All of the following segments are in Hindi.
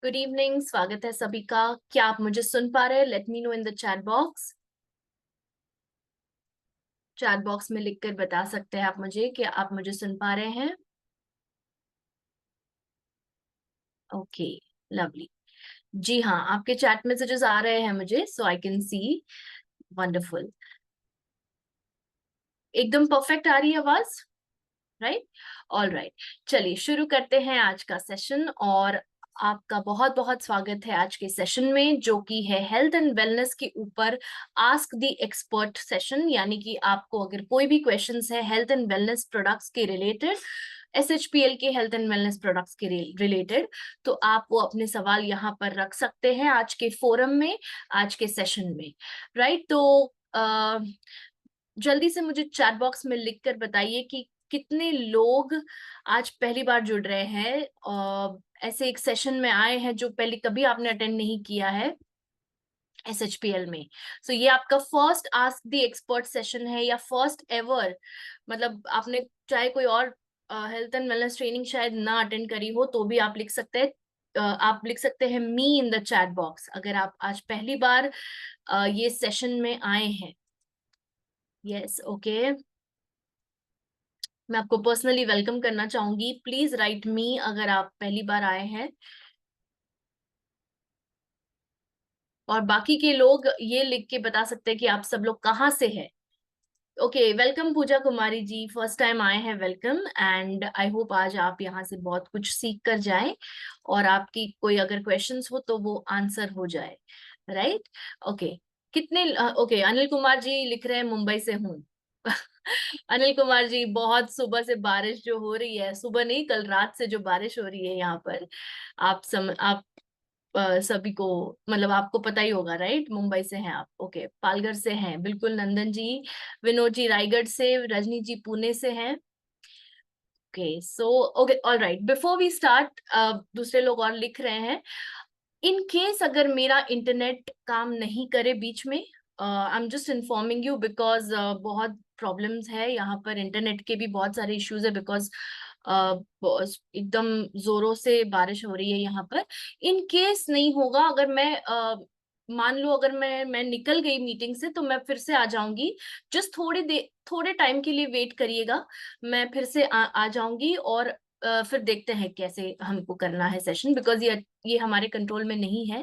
गुड इवनिंग, स्वागत है सभी का। क्या आप मुझे सुन पा रहे हैं? Let me know in the chat box. Chat box में लिखकर बता सकते हैं आप मुझे कि आप मुझे सुन पा रहे हैं। Okay, lovely. जी हाँ, आपके चैट मैसेजेस आ रहे हैं मुझे, सो आई कैन सी। वंडरफुल। एकदम परफेक्ट आ रही है आवाज, राइट? ऑल राइट, चलिए शुरू करते हैं आज का सेशन। और आपका बहुत बहुत स्वागत है आज के सेशन में, जो कि है हेल्थ एंड वेलनेस के ऊपर आस्क द एक्सपर्ट सेशन। यानी कि आपको अगर कोई भी क्वेश्चंस है हेल्थ एंड वेलनेस प्रोडक्ट्स के रिलेटेड, SHPL के हेल्थ एंड वेलनेस प्रोडक्ट्स के रिलेटेड, तो आप वो अपने सवाल यहाँ पर रख सकते हैं आज के फोरम में, आज के सेशन में, राइट? तो जल्दी से मुझे चैट बॉक्स में लिख कर बताइए कि कितने लोग आज पहली बार जुड़ रहे हैं, ऐसे एक सेशन में आए हैं जो पहले कभी आपने अटेंड नहीं किया है SHPL में। सो ये आपका first ask the expert session है या फर्स्ट एवर, मतलब आपने चाहे कोई और हेल्थ एंड वेलनेस ट्रेनिंग शायद ना अटेंड करी हो तो भी आप लिख सकते हैं। आप लिख सकते हैं मी इन द चैट बॉक्स अगर आप आज पहली बार ये सेशन में आए हैं। Yes, okay. मैं आपको पर्सनली वेलकम करना चाहूंगी। प्लीज राइट मी अगर आप पहली बार आए हैं। और बाकी के लोग ये लिख के बता सकते हैं कि आप सब लोग कहाँ से हैं। ओके, वेलकम पूजा कुमारी जी, फर्स्ट टाइम आए हैं, वेलकम। एंड आई होप आज आप यहाँ से बहुत कुछ सीख कर जाएं और आपकी कोई अगर क्वेश्चंस हो तो वो आंसर हो जाए, राइट? ओके, कितने ओके, अनिल कुमार जी लिख रहे हैं मुंबई से हूँ। अनिल कुमार जी, बहुत सुबह से बारिश जो हो रही है, सुबह नहीं कल रात से जो बारिश हो रही है यहाँ पर, आप सभी को, मतलब आपको पता ही होगा, राइट? मुंबई से हैं आप, ओके। पालघर से हैं, बिल्कुल। नंदन जी, विनोद जी रायगढ़ से, रजनी जी पुणे से हैं। Okay, so okay, all right. Before we start, दूसरे लोग और लिख रहे हैं, इन केस अगर मेरा इंटरनेट काम नहीं करे बीच में, आई am just informing you because बहुत प्रॉब्लम्स है यहाँ पर, इंटरनेट के भी बहुत सारे इश्यूज है बिकॉज एकदम जोरों से बारिश हो रही है यहाँ पर। इन केस नहीं होगा, अगर मैं मान लो अगर मैं निकल गई मीटिंग से तो मैं फिर से आ जाऊंगी। जस्ट थोड़े टाइम के लिए वेट करिएगा, मैं फिर से आ जाऊंगी। और फिर देखते हैं कैसे हमको करना है सेशन, बिकॉज ये हमारे कंट्रोल में नहीं है।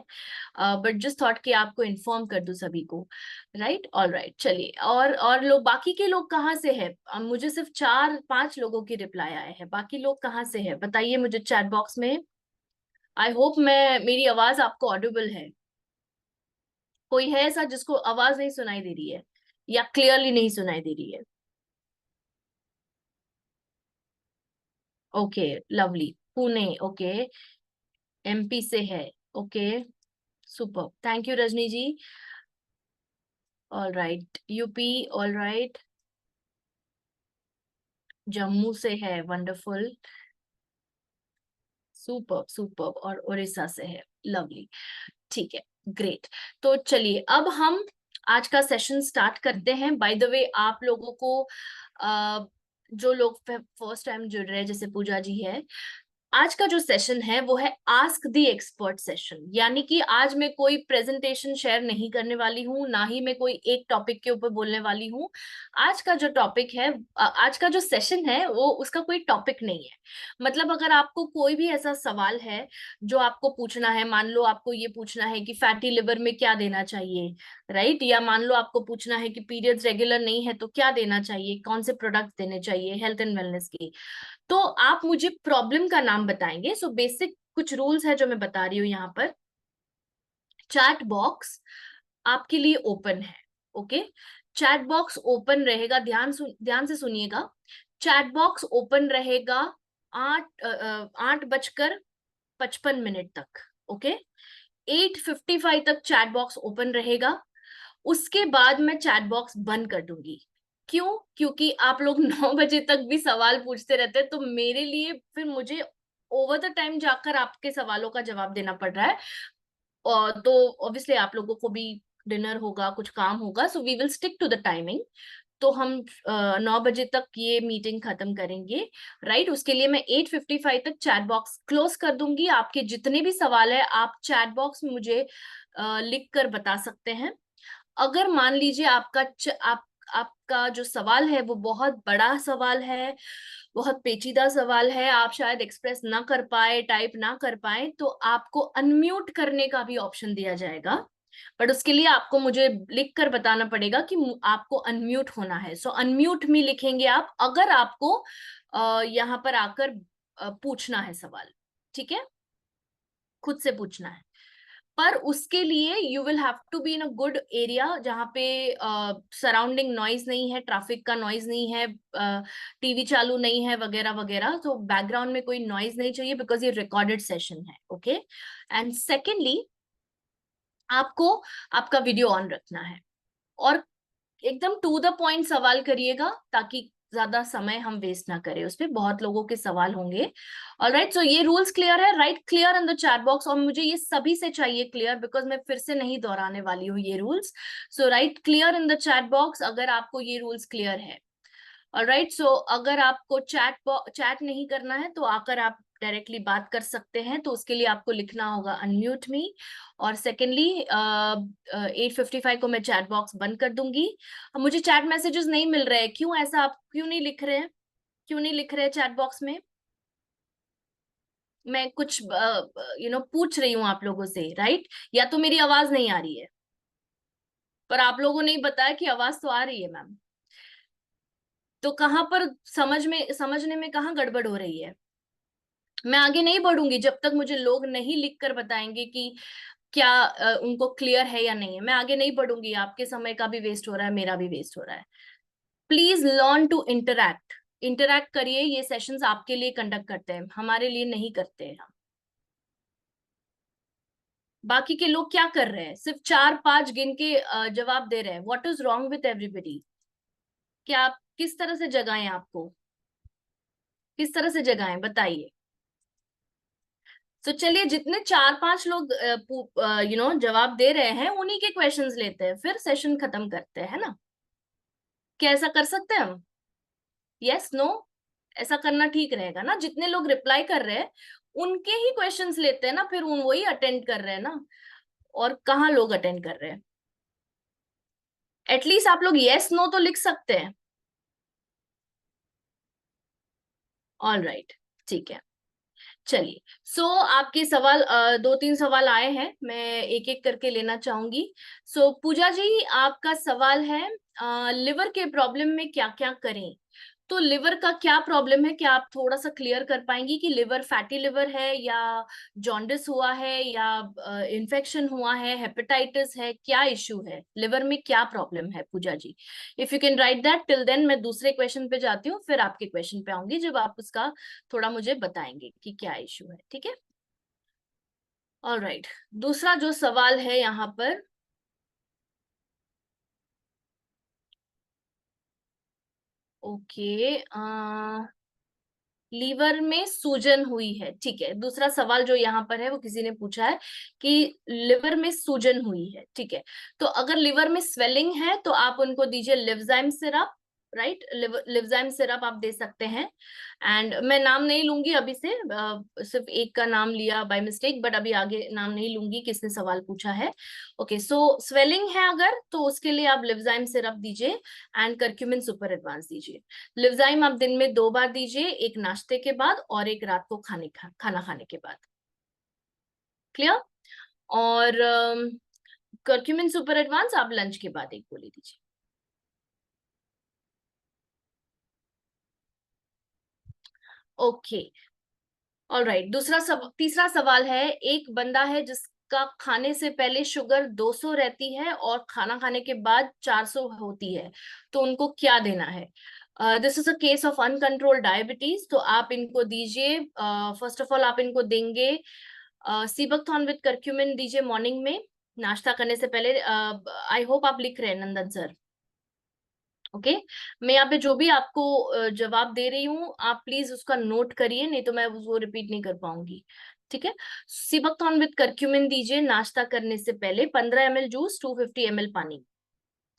बट जस्ट थॉट कि आपको इन्फॉर्म कर दूं सभी को, राइट? ऑल राइट, चलिए। और लोग, बाकी के लोग कहाँ से है? मुझे सिर्फ 4-5 लोगों की रिप्लाई आए हैं, बाकी लोग कहाँ से है बताइए मुझे चैट बॉक्स में। आई होप मेरी आवाज आपको ऑडिबल है। कोई है ऐसा जिसको आवाज नहीं सुनाई दे रही है या क्लियरली नहीं सुनाई दे रही है? Okay, lovely. Pune, okay. MP से है, okay. Super, thank you Rajni ji. All right, UP, all right. Jammu से है, वंडरफुल। सुपर सुपर, और उड़ीसा से है, लवली। ठीक है, ग्रेट। तो चलिए अब हम आज का सेशन स्टार्ट करते हैं। बाय द वे, आप लोगों को जो लोग फर्स्ट टाइम जुड़ रहे हैं, जैसे पूजा जी है, आज का जो सेशन है वो है आस्क द एक्सपर्ट सेशन। यानी कि आज मैं कोई प्रेजेंटेशन शेयर नहीं करने वाली हूँ, ना ही मैं कोई एक टॉपिक के ऊपर बोलने वाली हूँ। आज का जो टॉपिक है, आज का जो सेशन है वो, उसका कोई टॉपिक नहीं है। मतलब अगर आपको कोई भी ऐसा सवाल है जो आपको पूछना है, मान लो आपको ये पूछना है कि फैटी लिवर में क्या देना चाहिए, राइट? या मान लो आपको पूछना है कि पीरियड्स रेगुलर नहीं है तो क्या देना चाहिए, कौन से प्रोडक्ट देने चाहिए हेल्थ एंड वेलनेस की, तो आप मुझे प्रॉब्लम का नाम बताएंगे। सो बेसिक कुछ रूल्स है जो मैं बता रही हूँ यहाँ पर। चैट बॉक्स आपके लिए ओपन है, ओके? चैट बॉक्स ओपन रहेगा, ध्यान से सुनिएगा। चैट बॉक्स ओपन रहेगा 8 बजकर 55 मिनट तक, ओके? 8:55 तक चैट बॉक्स ओपन रहेगा। उसके बाद मैं चैट बॉक्स बंद कर दूंगी। क्यों? क्योंकि आप लोग 9 बजे तक भी सवाल पूछते रहते हैं, तो मेरे लिए फिर मुझे ओवर द टाइम जाकर आपके सवालों का जवाब देना पड़ रहा है। और तो ऑब्वियसली आप लोगों को भी डिनर होगा, कुछ काम होगा, so we will stick to the timing. तो हम 9 बजे तक ये मीटिंग खत्म करेंगे, राइट। उसके लिए मैं 8:55 तक चैट बॉक्स क्लोज कर दूंगी। आपके जितने भी सवाल है आप चैट बॉक्स में मुझे लिख कर बता सकते हैं। अगर मान लीजिए आपका जो सवाल है वो बहुत बड़ा सवाल है, बहुत पेचीदा सवाल है, आप शायद एक्सप्रेस ना कर पाए, टाइप ना कर पाए, तो आपको अनम्यूट करने का भी ऑप्शन दिया जाएगा। बट उसके लिए आपको मुझे लिख कर बताना पड़ेगा कि आपको अनम्यूट होना है। सो अनम्यूट में लिखेंगे आप, अगर आपको यहाँ पर आकर पूछना है सवाल, ठीक है, खुद से पूछना है। पर उसके लिए you will have to be in a good area जहाँ पे सराउंडिंग नॉइज नहीं है, ट्रैफिक का नॉइज नहीं है, टीवी चालू नहीं है, वगैरह वगैरह। तो बैकग्राउंड में कोई नॉइज नहीं चाहिए, बिकॉज ये रिकॉर्डेड सेशन है, ओके। एंड सेकेंडली, आपको आपका वीडियो ऑन रखना है और एकदम टू द पॉइंट सवाल करिएगा, ताकि ज्यादा समय हम वेस्ट ना करें उस पे, बहुत लोगों के सवाल होंगे। ऑलराइट, सो ये रूल्स क्लियर है, right? Clear in the chat box. और मुझे ये सभी से चाहिए क्लियर, बिकॉज मैं फिर से नहीं दोहराने वाली हूँ ये rules. So right clear in the chat box अगर आपको ये रूल्स क्लियर है। ऑलराइट, सो अगर आपको चैट नहीं करना है तो आकर आप डायरेक्टली बात कर सकते हैं, तो उसके लिए आपको लिखना होगा अनम्यूट मी। और सेकेंडली 8:55 को मैं चैट बॉक्स बंद कर दूंगी। अब मुझे चैट मैसेजेस नहीं मिल रहे हैं, क्यों ऐसा? आप क्यों नहीं लिख रहे हैं? क्यों नहीं लिख रहे हैं चैट बॉक्स में? मैं कुछ पूछ रही हूँ आप लोगों से, राइट? या तो मेरी आवाज नहीं आ रही है, पर आप लोगों ने ही बताया कि आवाज तो आ रही है मैम। तो कहाँ पर समझने में कहाँ गड़बड़ हो रही है? मैं आगे नहीं बढ़ूंगी जब तक मुझे लोग नहीं लिख कर बताएंगे कि क्या उनको क्लियर है या नहीं है। मैं आगे नहीं बढ़ूंगी, आपके समय का भी वेस्ट हो रहा है, मेरा भी वेस्ट हो रहा है। Please learn to interact. Interact करिए, ये सेशंस आपके लिए कंडक्ट करते हैं, हमारे लिए नहीं करते हैं हम। बाकी के लोग क्या कर रहे हैं? सिर्फ 4-5 गिन के जवाब दे रहे हैं। What is wrong with everybody? क्या आप किस तरह से जगाएं? आपको किस तरह से जगाएं, बताइए। तो चलिए, जितने 4-5 लोग जवाब दे रहे हैं उन्हीं के क्वेश्चंस लेते हैं, फिर सेशन खत्म करते हैं ना। क्या ऐसा कर सकते हैं हम? Yes, no? ऐसा करना ठीक रहेगा ना? जितने लोग रिप्लाई कर रहे हैं उनके ही क्वेश्चंस लेते हैं ना, फिर उन वही अटेंड कर रहे हैं ना। और कहाँ लोग अटेंड कर रहे हैं? एटलीस्ट आप लोग यस नो तो लिख सकते हैं। ऑल राइट, ठीक है। चलिए, सो आपके सवाल 2-3 सवाल आए हैं, मैं एक एक करके लेना चाहूंगी। सो पूजा जी, आपका सवाल है लिवर के प्रॉब्लम में क्या क्या करें। तो लिवर का क्या प्रॉब्लम है, क्या आप थोड़ा सा क्लियर कर पाएंगी कि लिवर फैटी लिवर है, या जॉन्डिस हुआ है, या इन्फेक्शन हुआ है, हेपेटाइटिस है, क्या इश्यू है लिवर में, क्या प्रॉब्लम है Puja ji? If you can write that, till then मैं दूसरे क्वेश्चन पे जाती हूँ, फिर आपके क्वेश्चन पे आऊंगी जब आप उसका थोड़ा मुझे बताएंगे कि क्या इश्यू है, ठीक है? ऑलराइट, दूसरा जो सवाल है यहाँ पर, ओके, लीवर में सूजन हुई है, ठीक है। दूसरा सवाल जो यहाँ पर है वो किसी ने पूछा है कि लिवर में सूजन हुई है, ठीक है। तो अगर लिवर में स्वेलिंग है तो आप उनको दीजिए लिवजाइम सिरप, राइट? लिवजाइम सिरप आप दे सकते हैं। एंड मैं नाम नहीं लूंगी अभी से, सिर्फ एक का नाम लिया बाय मिस्टेक, बट अभी आगे नाम नहीं लूंगी किसने सवाल पूछा है। ओके, सो स्वेलिंग है अगर, तो उसके लिए आप लिवजाइम सिरप दीजिए एंड करक्यूमिन सुपर एडवांस दीजिए। लिवजाइम आप दिन में 2 बार दीजिए, एक नाश्ते के बाद और एक रात को खाना खाने के बाद। क्लियर? और करक्यूमिन सुपर एडवांस आप लंच के बाद एक गोली दीजिए। Okay, alright. तीसरा सवाल है, एक बंदा है जिसका खाने से पहले शुगर 200 रहती है और खाना खाने के बाद 400 होती है, तो उनको क्या देना है? This is a case of uncontrolled diabetes, तो आप इनको दीजिए, फर्स्ट ऑफ ऑल आप इनको देंगे सीबकथॉर्न विद करक्यूमिन दीजिए मॉर्निंग में, नाश्ता करने से पहले। आई होप आप लिख रहे हैं नंदन सर, ओके। मैं यहाँ पे जो भी आपको जवाब दे रही हूँ, आप प्लीज उसका नोट करिए, नहीं तो मैं वो रिपीट नहीं कर पाऊंगी, ठीक है? सीबकथॉर्न विद करक्यूमिन दीजिए नाश्ता करने से पहले, 15 ml जूस, 250 ml पानी,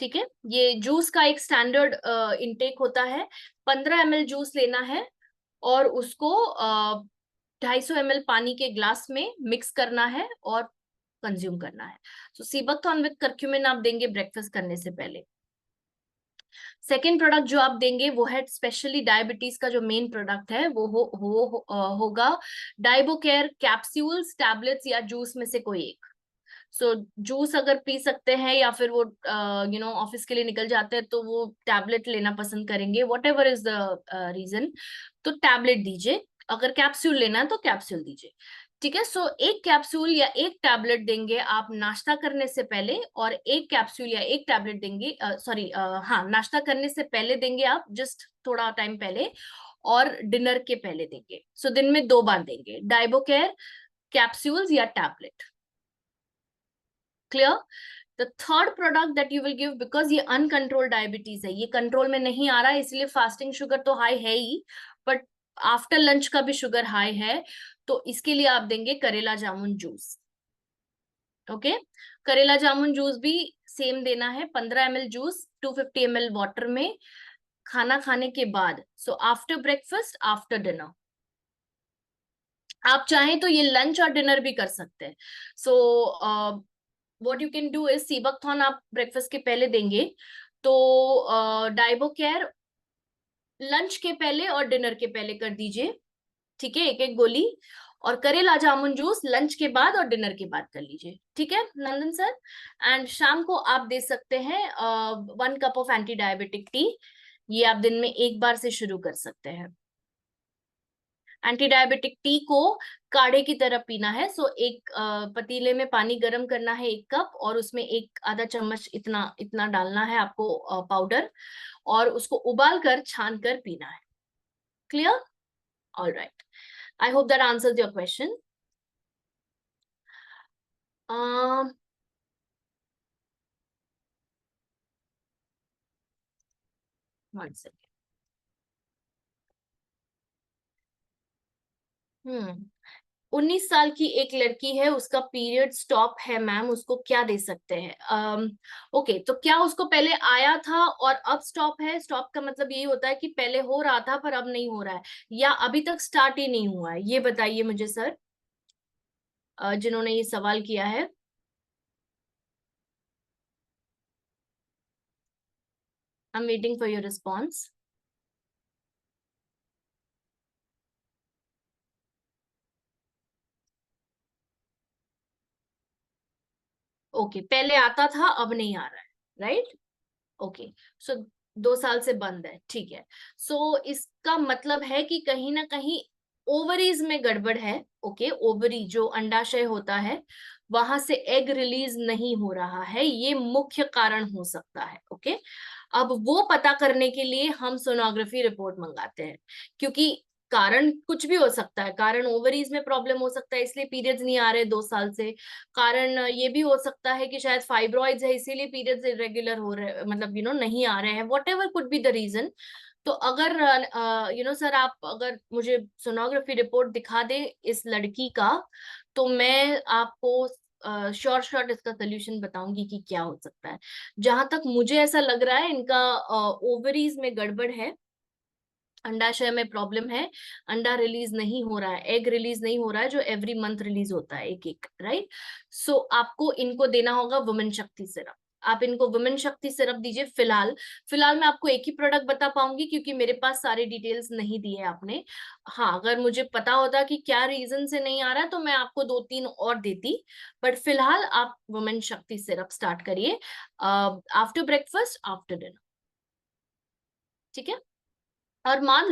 ठीक है, ये जूस का एक स्टैंडर्ड इनटेक होता है। 15 ml जूस लेना है और उसको 250 ml पानी के ग्लास में मिक्स करना है और कंज्यूम करना है। तो सीबकथॉर्न विद करक्यूमिन आप देंगे ब्रेकफास्ट करने से पहले। सेकेंड प्रोडक्ट जो आप देंगे वो है स्पेशली डायबिटीज का जो मेन प्रोडक्ट है वो होगा डाइबोकेयर कैप्सूल्स, टैबलेट्स या जूस में से कोई एक। सो जूस अगर पी सकते हैं या फिर वो ऑफिस के लिए निकल जाते हैं तो वो टैबलेट लेना पसंद करेंगे, whatever is the reason, तो टैबलेट दीजिए। अगर कैप्सूल लेना है तो कैप्सूल दीजिए। ठीक है, सो एक कैप्सूल या एक टैबलेट देंगे आप नाश्ता करने से पहले, और एक कैप्सूल या एक टैबलेट देंगे, सॉरी हाँ, नाश्ता करने से पहले देंगे आप, जस्ट थोड़ा टाइम पहले, और डिनर के पहले देंगे। सो दिन में 2 बार देंगे डाइबोकेयर कैप्सूल्स या tablet. Clear? The third product that you will give, because ये अनकंट्रोल्ड डायबिटीज है, ये कंट्रोल में नहीं आ रहा है, इसलिए फास्टिंग शुगर तो हाई है ही, बट आफ्टर लंच का भी शुगर हाई है, तो इसके लिए आप देंगे करेला जामुन जूस। ओके, करेला जामुन जूस भी सेम देना है, 15 ml जूस 250 ml वाटर में, खाना खाने के बाद, so after breakfast after dinner. आप चाहें तो ये लंच और डिनर भी कर सकते हैं। So what you can do is, sea buckthorn आप ब्रेकफास्ट के पहले देंगे तो डाइबोकेयर लंच के पहले और डिनर के पहले कर दीजिए। ठीक है, एक एक गोली, और करेला जामुन जूस लंच के बाद और डिनर के बाद कर लीजिए। ठीक है नंदन सर। एंड शाम को आप दे सकते हैं 1 cup of anti diabetic T, ये आप दिन में एक बार से शुरू कर सकते हैं। एंटी डायबिटिक टी को काढ़े की तरह पीना है। सो एक पतीले में पानी गर्म करना है 1 कप, और उसमें एक आधा चम्मच इतना इतना डालना है आपको पाउडर, और उसको उबाल कर छान कर पीना है। Clear? All right, I hope that answers your question. One second. 19 साल की एक लड़की है, उसका पीरियड स्टॉप है मैम, उसको क्या दे सकते हैं? ओके, तो क्या उसको पहले आया था और अब स्टॉप है? स्टॉप का मतलब यही होता है कि पहले हो रहा था पर अब नहीं हो रहा है, या अभी तक स्टार्ट ही नहीं हुआ है? ये बताइए मुझे सर, जिन्होंने ये सवाल किया है। I am waiting for your response. Okay, पहले आता था अब नहीं आ रहा है, राइट? ओके, सो 2 साल से बंद है, ठीक है। सो इसका मतलब है कि कहीं ना कहीं ओवरीज में गड़बड़ है। ओके, ओवरी जो अंडाशय होता है वहां से एग रिलीज नहीं हो रहा है, ये मुख्य कारण हो सकता है। ओके, अब वो पता करने के लिए हम सोनोग्राफी रिपोर्ट मंगाते हैं, क्योंकि कारण कुछ भी हो सकता है। कारण ओवरीज में प्रॉब्लम हो सकता है, इसलिए पीरियड्स नहीं आ रहे 2 साल से। कारण ये भी हो सकता है कि शायद फाइब्रॉइड्स है, इसीलिए पीरियड्स इरेगुलर हो रहे, मतलब नहीं आ रहे हैं, whatever could be the reason. तो अगर सर आप अगर मुझे सोनोग्राफी रिपोर्ट दिखा दे इस लड़की का, तो मैं आपको शॉर्ट शॉर्ट इसका सोल्यूशन बताऊंगी कि क्या हो सकता है। जहां तक मुझे ऐसा लग रहा है, इनका ओवरीज में गड़बड़ है, अंडाशय में प्रॉब्लम है, अंडा रिलीज नहीं हो रहा है, एग रिलीज नहीं हो रहा है, जो एवरी मंथ रिलीज होता है एक एक, राइट? सो आपको इनको देना होगा वुमेन शक्ति सिरप। आप इनको वुमेन शक्ति सिरप दीजिए फिलहाल। फिलहाल मैं आपको एक ही प्रोडक्ट बता पाऊंगी, क्योंकि मेरे पास सारी डिटेल्स नहीं दी है आपने। हाँ, अगर मुझे पता होता कि क्या रीजन से नहीं आ रहा है तो मैं आपको 2-3 और देती, बट फिलहाल आप वुमेन शक्ति सिरप स्टार्ट करिए आफ्टर ब्रेकफास्ट आफ्टर डिनर। ठीक है? और मान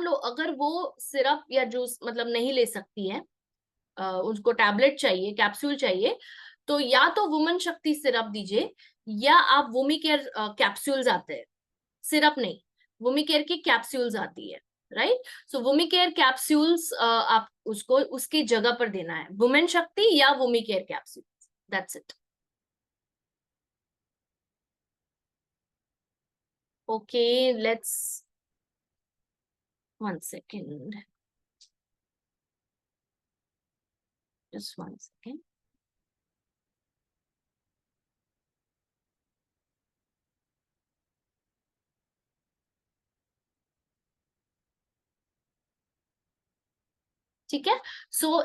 लो अगर वो सिरप या जूस मतलब नहीं ले सकती है, उसको टैबलेट चाहिए, कैप्सूल चाहिए, तो या तो वुमन शक्ति सिरप दीजिए, या आप वुमी केयर कैप्सूल्स आते हैं, सिरप नहीं, वुमी केयर की कैप्सूल्स आती है, राइट? सो वुमी केयर कैप्सूल्स आप उसको उसकी जगह पर देना है, वुमेन शक्ति या Womicare capsules, that's it. Okay, let's, one second, just one second. ठीक है। सो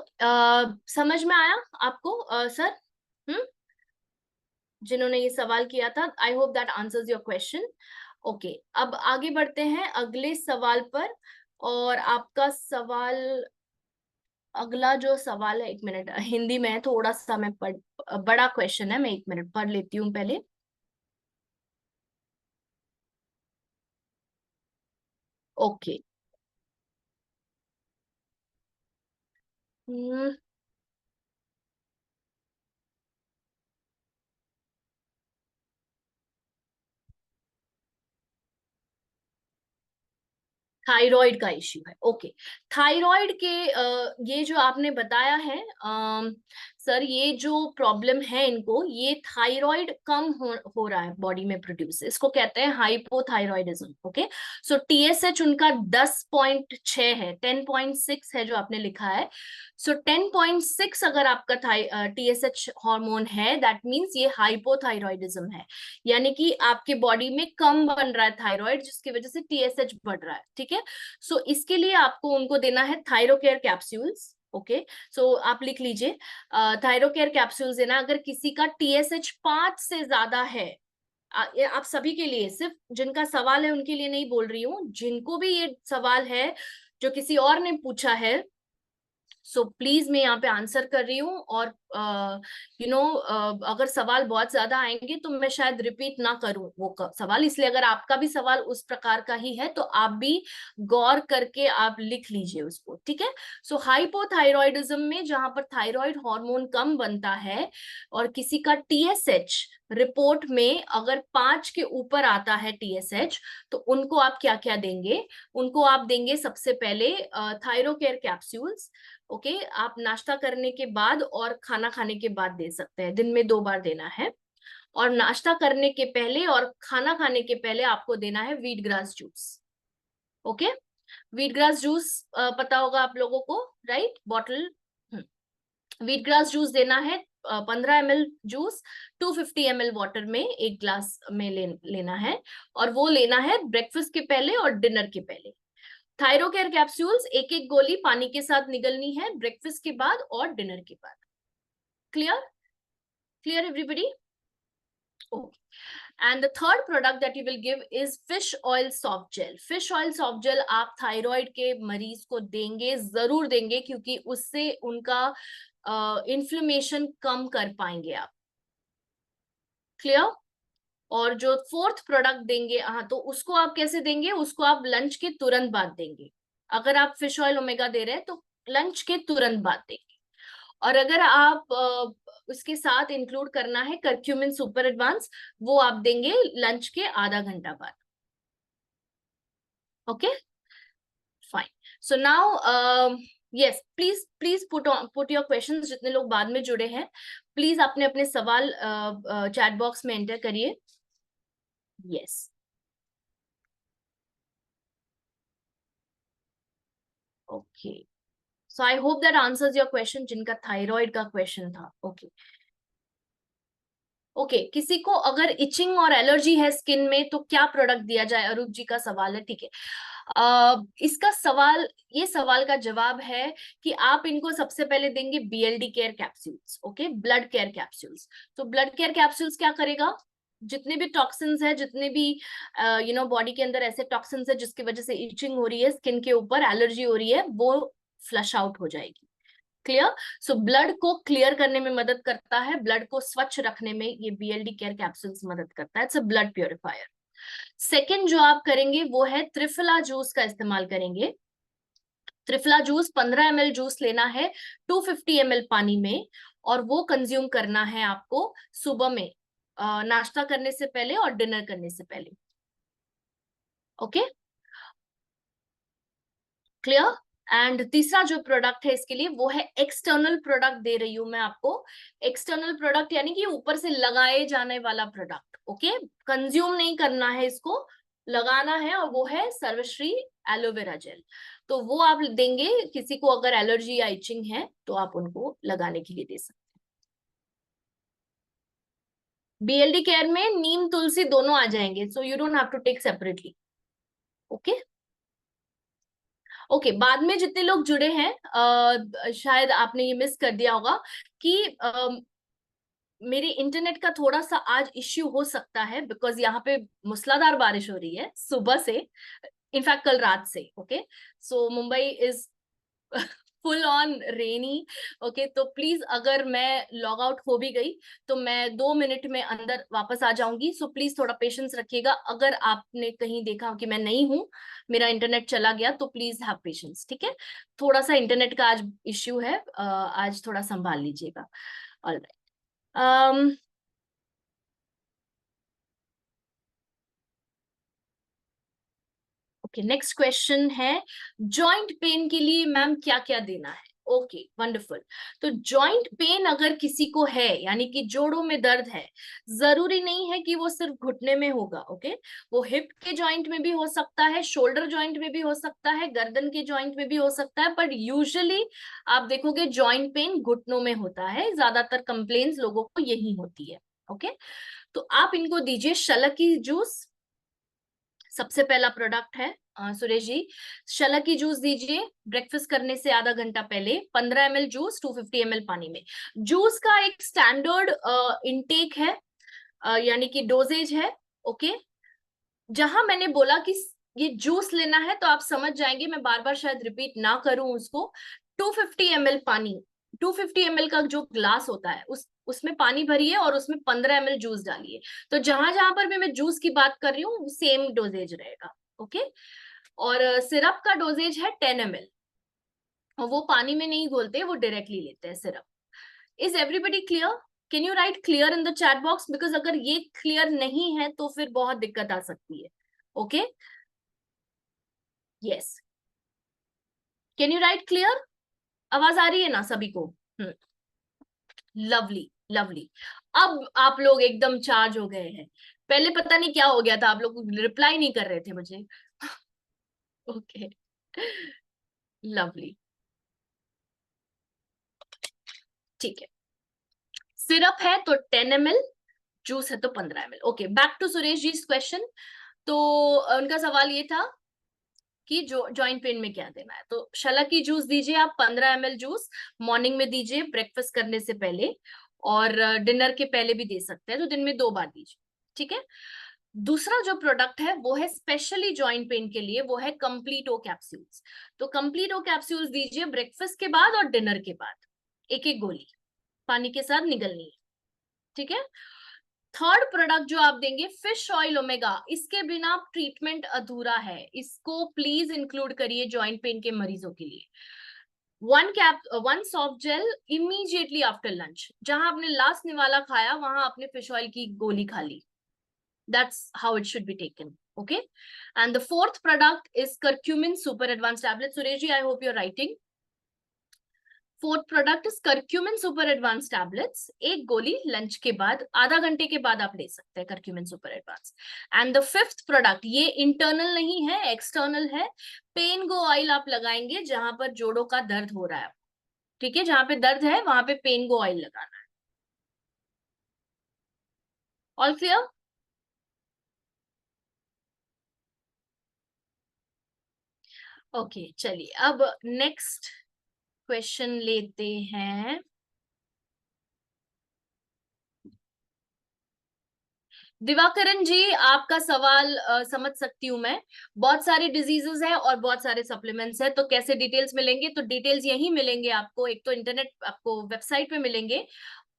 समझ में आया आपको सर? हम्म, जिन्होंने ये सवाल किया था, आई hope that answers your question. Okay, अब आगे बढ़ते हैं अगले सवाल पर। और आपका सवाल, अगला जो सवाल है, एक मिनट, हिंदी में है, थोड़ा सा मैं पढ़, बड़ा क्वेश्चन है, मैं एक मिनट पढ़ लेती हूँ पहले। ओके। थायराइड का इश्यू है, ओके। थायराइड के ये जो आपने बताया है सर, ये जो प्रॉब्लम है इनको, ये थायराइड कम हो रहा है बॉडी में प्रोड्यूस, इसको कहते हैं हाइपोथायराइडिज्म। ओके, सो टीएसएच उनका 10.6 है, 10.6 है जो आपने लिखा है। सो 10.6 अगर आपका टीएसएच हार्मोन है, दैट मीन्स ये हाइपोथायराइडिज्म है, यानी कि आपके बॉडी में कम बन रहा है थायराइड, जिसकी वजह से टीएसएच बढ़ रहा है। ठीक है, सो इसके लिए आपको उनको देना है थायरोकेयर कैप्सूल्स। ओके, सो आप लिख लीजिए, थायरोकेयर कैप्सूल्स देना अगर किसी का टीएसएच 5 से ज्यादा है। ये आप सभी के लिए, सिर्फ जिनका सवाल है उनके लिए नहीं बोल रही हूँ, जिनको भी ये सवाल है जो किसी और ने पूछा है, सो प्लीज मैं यहाँ पे आंसर कर रही हूँ। और अगर सवाल बहुत ज्यादा आएंगे तो मैं शायद रिपीट ना करूं वो सवाल, इसलिए अगर आपका भी सवाल उस प्रकार का ही है तो आप भी गौर करके आप लिख लीजिए उसको। ठीक है, सो हाइपोथायरॉयडिज्म में जहां पर थायराइड हार्मोन कम बनता है और किसी का टीएसएच रिपोर्ट में अगर 5 के ऊपर आता है टीएसएच, तो उनको आप क्या क्या देंगे? उनको आप देंगे सबसे पहले थायरोकेयर कैप्सूल्स। ओके, आप नाश्ता करने के बाद और खाना खाने के बाद दे सकते हैं, दिन में 2 बार देना है। और नाश्ता करने के पहले और खाना खाने के पहले आपको देना है wheat grass juice. Okay, wheat grass juice पता होगा आप लोगों को, right? Bottle, wheat grass juice देना है, 15 ml जूस 250 ml वाटर में 1 ग्लास में लेना है, और वो लेना है ब्रेकफास्ट के पहले और डिनर के पहले। थायरोकेयर कैप्सूल्स एक एक गोली पानी के साथ निगलनी है ब्रेकफास्ट के बाद और डिनर के बाद। Clear? Clear everybody? Okay, and the third product that you will give is fish oil soft jail. Fish oil soft jail आप थायराइड के मरीज को देंगे, जरूर देंगे, क्योंकि उससे उनका इन्फ्लेमेशन कम कर पाएंगे आप। क्लियर? और जो फोर्थ प्रोडक्ट देंगे, हाँ, तो उसको आप कैसे देंगे? उसको आप लंच के तुरंत बाद देंगे। अगर आप फिश ऑयल ओमेगा दे रहे हैं तो लंच के तुरंत बाद देंगे। और अगर आप उसके साथ इंक्लूड करना है करक्यूमिन सुपर एडवांस, वो आप देंगे लंच के आधा घंटा बाद। Okay, fine. So now yes, please please put your questions, जितने लोग बाद में जुड़े हैं प्लीज अपने अपने सवाल चैट बॉक्स में एंटर करिए। Yes, okay, so I hope that answers your question, जिनका थायराइड का क्वेश्चन था। ओके, ओके, किसी को अगर इचिंग और एलर्जी है स्किन में तो क्या प्रोडक्ट दिया जाए? अरूप जी का सवाल है। ठीक है, इसका सवाल, ये सवाल का जवाब है कि आप इनको सबसे पहले देंगे BLD care capsules. Okay, blood care capsules. तो ब्लड केयर कैप्सूल्स क्या करेगा? जितने भी टॉक्सिन्स है, जितने भी बॉडी के अंदर ऐसे टॉक्सिन्स है जिसकी वजह से इचिंग हो रही है, स्किन के ऊपर एलर्जी हो रही है, वो फ्लश आउट हो जाएगी। क्लियर? सो ब्लड को क्लियर करने में मदद करता है, ब्लड को स्वच्छ रखने में ये बीएलडी केयर कैप्सूल्स मदद करता है। It's a blood purifier. Second जो आप करेंगे वो है त्रिफला जूस का इस्तेमाल करेंगे। त्रिफला जूस 15 ml जूस लेना है 250 ml पानी में, और वो कंज्यूम करना है आपको सुबह में, नाश्ता करने से पहले और डिनर करने से पहले। Okay, clear? एंड तीसरा जो प्रोडक्ट है इसके लिए वो है एक्सटर्नल प्रोडक्ट दे रही हूं मैं आपको। एक्सटर्नल प्रोडक्ट यानी कि ऊपर से लगाए जाने वाला प्रोडक्ट। ओके, कंज्यूम नहीं करना है इसको, लगाना है, और वो है सर्वश्री एलोवेरा जेल। तो वो आप देंगे किसी को अगर एलर्जी या इचिंग है तो आप उनको लगाने के लिए दे सकते हैं। बीएलडी केयर में नीम तुलसी दोनों आ जाएंगे, so you don't have to take separately. Okay, okay, बाद में जितने लोग जुड़े हैं शायद आपने ये मिस कर दिया होगा कि मेरे इंटरनेट का थोड़ा सा आज इश्यू हो सकता है, बिकॉज यहाँ पे मूसलाधार बारिश हो रही है सुबह से, इनफैक्ट कल रात से। Okay, so Mumbai is full on rainy. Okay, तो प्लीज अगर मैं लॉग आउट हो भी गई तो मैं 2 मिनट में अंदर वापस आ जाऊंगी, सो प्लीज थोड़ा पेशेंस रखिएगा। अगर आपने कहीं देखा कि मैं नहीं हूं, मेरा इंटरनेट चला गया, तो प्लीज हैव पेशेंस, ठीक है। थोड़ा सा इंटरनेट का आज इश्यू है, आज थोड़ा संभाल लीजिएगा। ऑलराइट। ओके, नेक्स्ट क्वेश्चन है, जॉइंट पेन के लिए मैम क्या क्या देना है? Okay, wonderful. तो जॉइंट पेन अगर किसी को है, यानी कि जोड़ों में दर्द है, जरूरी नहीं है कि वो सिर्फ घुटने में होगा। ओके, वो हिप के जॉइंट में भी हो सकता है, शोल्डर जॉइंट में भी हो सकता है, गर्दन के जॉइंट में भी हो सकता है, पर यूजुअली आप देखोगे जॉइंट पेन घुटनों में होता है, ज्यादातर कंप्लेन्स लोगों को यही होती है। ओके, तो आप इनको दीजिए शलक की जूस। सबसे पहला प्रोडक्ट है सुरेश जी, शलक की जूस दीजिए ब्रेकफास्ट करने से आधा घंटा पहले, 15 ml जूस 250 ml पानी में। जूस का एक स्टैंडर्ड इनटेक है, यानी कि डोजेज है। ओके, जहां मैंने बोला कि ये जूस लेना है तो आप समझ जाएंगे, मैं बार बार शायद रिपीट ना करूं उसको। 250 ml पानी, 250 ml का जो ग्लास होता है उसमें पानी भरिए और उसमें 15 ml जूस डालिए। तो जहां जहां पर भी मैं जूस की बात कर रही हूँ सेम डोजेज रहेगा। ओके, और सिरप का डोजेज है 10 ml, और वो पानी में नहीं घोलते, वो डायरेक्टली लेते हैं syrup. Is everybody clear? Can you right clear in the chat box, because अगर ये क्लियर नहीं है तो फिर बहुत दिक्कत आ सकती है। Okay, yes, can you right clear? आवाज आ रही है ना सभी को? Lovely lovely. अब आप लोग एकदम चार्ज हो गए हैं, पहले पता नहीं क्या हो गया था, आप लोग रिप्लाई नहीं कर रहे थे मुझे। ओके, लवली, ठीक है। सिरप है तो 10 ml, जूस है तो 15 ml। Okay, back to Suresh ji question. तो उनका सवाल ये था कि जो जॉइंट पेन में क्या देना है, तो शला की जूस दीजिए आप 15 ml जूस, मॉर्निंग में दीजिए ब्रेकफास्ट करने से पहले, और डिनर के पहले भी दे सकते हैं, तो दिन में 2 बार दीजिए, ठीक है। दूसरा जो प्रोडक्ट है वो है स्पेशली जॉइंट पेन के लिए, वो है कंप्लीट ओ कैप्सूल्स। तो कंप्लीट ओ कैप्सूल्स दीजिए ब्रेकफास्ट के बाद और डिनर के बाद, एक एक गोली पानी के साथ निगलनी है, ठीक है। थर्ड प्रोडक्ट जो आप देंगे फिश ऑयल ओमेगा, इसके बिना ट्रीटमेंट अधूरा है, इसको प्लीज इंक्लूड करिए जॉइंट पेन के मरीजों के लिए। 1 soft gel immediately after lunch, जहां आपने लास्ट निवाला खाया वहां आपने फिश ऑयल की गोली खा ली, that's how it should be taken. Okay, and the fourth product is curcumin super advanced tablet. Suresh ji, I hope you're writing. Fourth product is curcumin super advance tablets, एक गोली लंच के बाद आधा घंटे के बाद आप ले सकते हैं curcumin super advance. And the fifth product, ये इंटरनल नहीं है, एक्सटर्नल है, पेन गो ऑयल आप लगाएंगे जहां पर जोड़ों का दर्द हो रहा है, ठीक है, जहां पे दर्द है वहां पे पेन गो ऑयल लगाना है। All clear? ओके, चलिए अब नेक्स्ट क्वेश्चन लेते हैं। दिवाकरन जी, आपका सवाल समझ सकती हूँ मैं, बहुत सारे डिजीजेस है और बहुत सारे सप्लीमेंट्स है, तो कैसे डिटेल्स मिलेंगे? तो डिटेल्स यही मिलेंगे आपको, एक तो इंटरनेट आपको वेबसाइट पे मिलेंगे,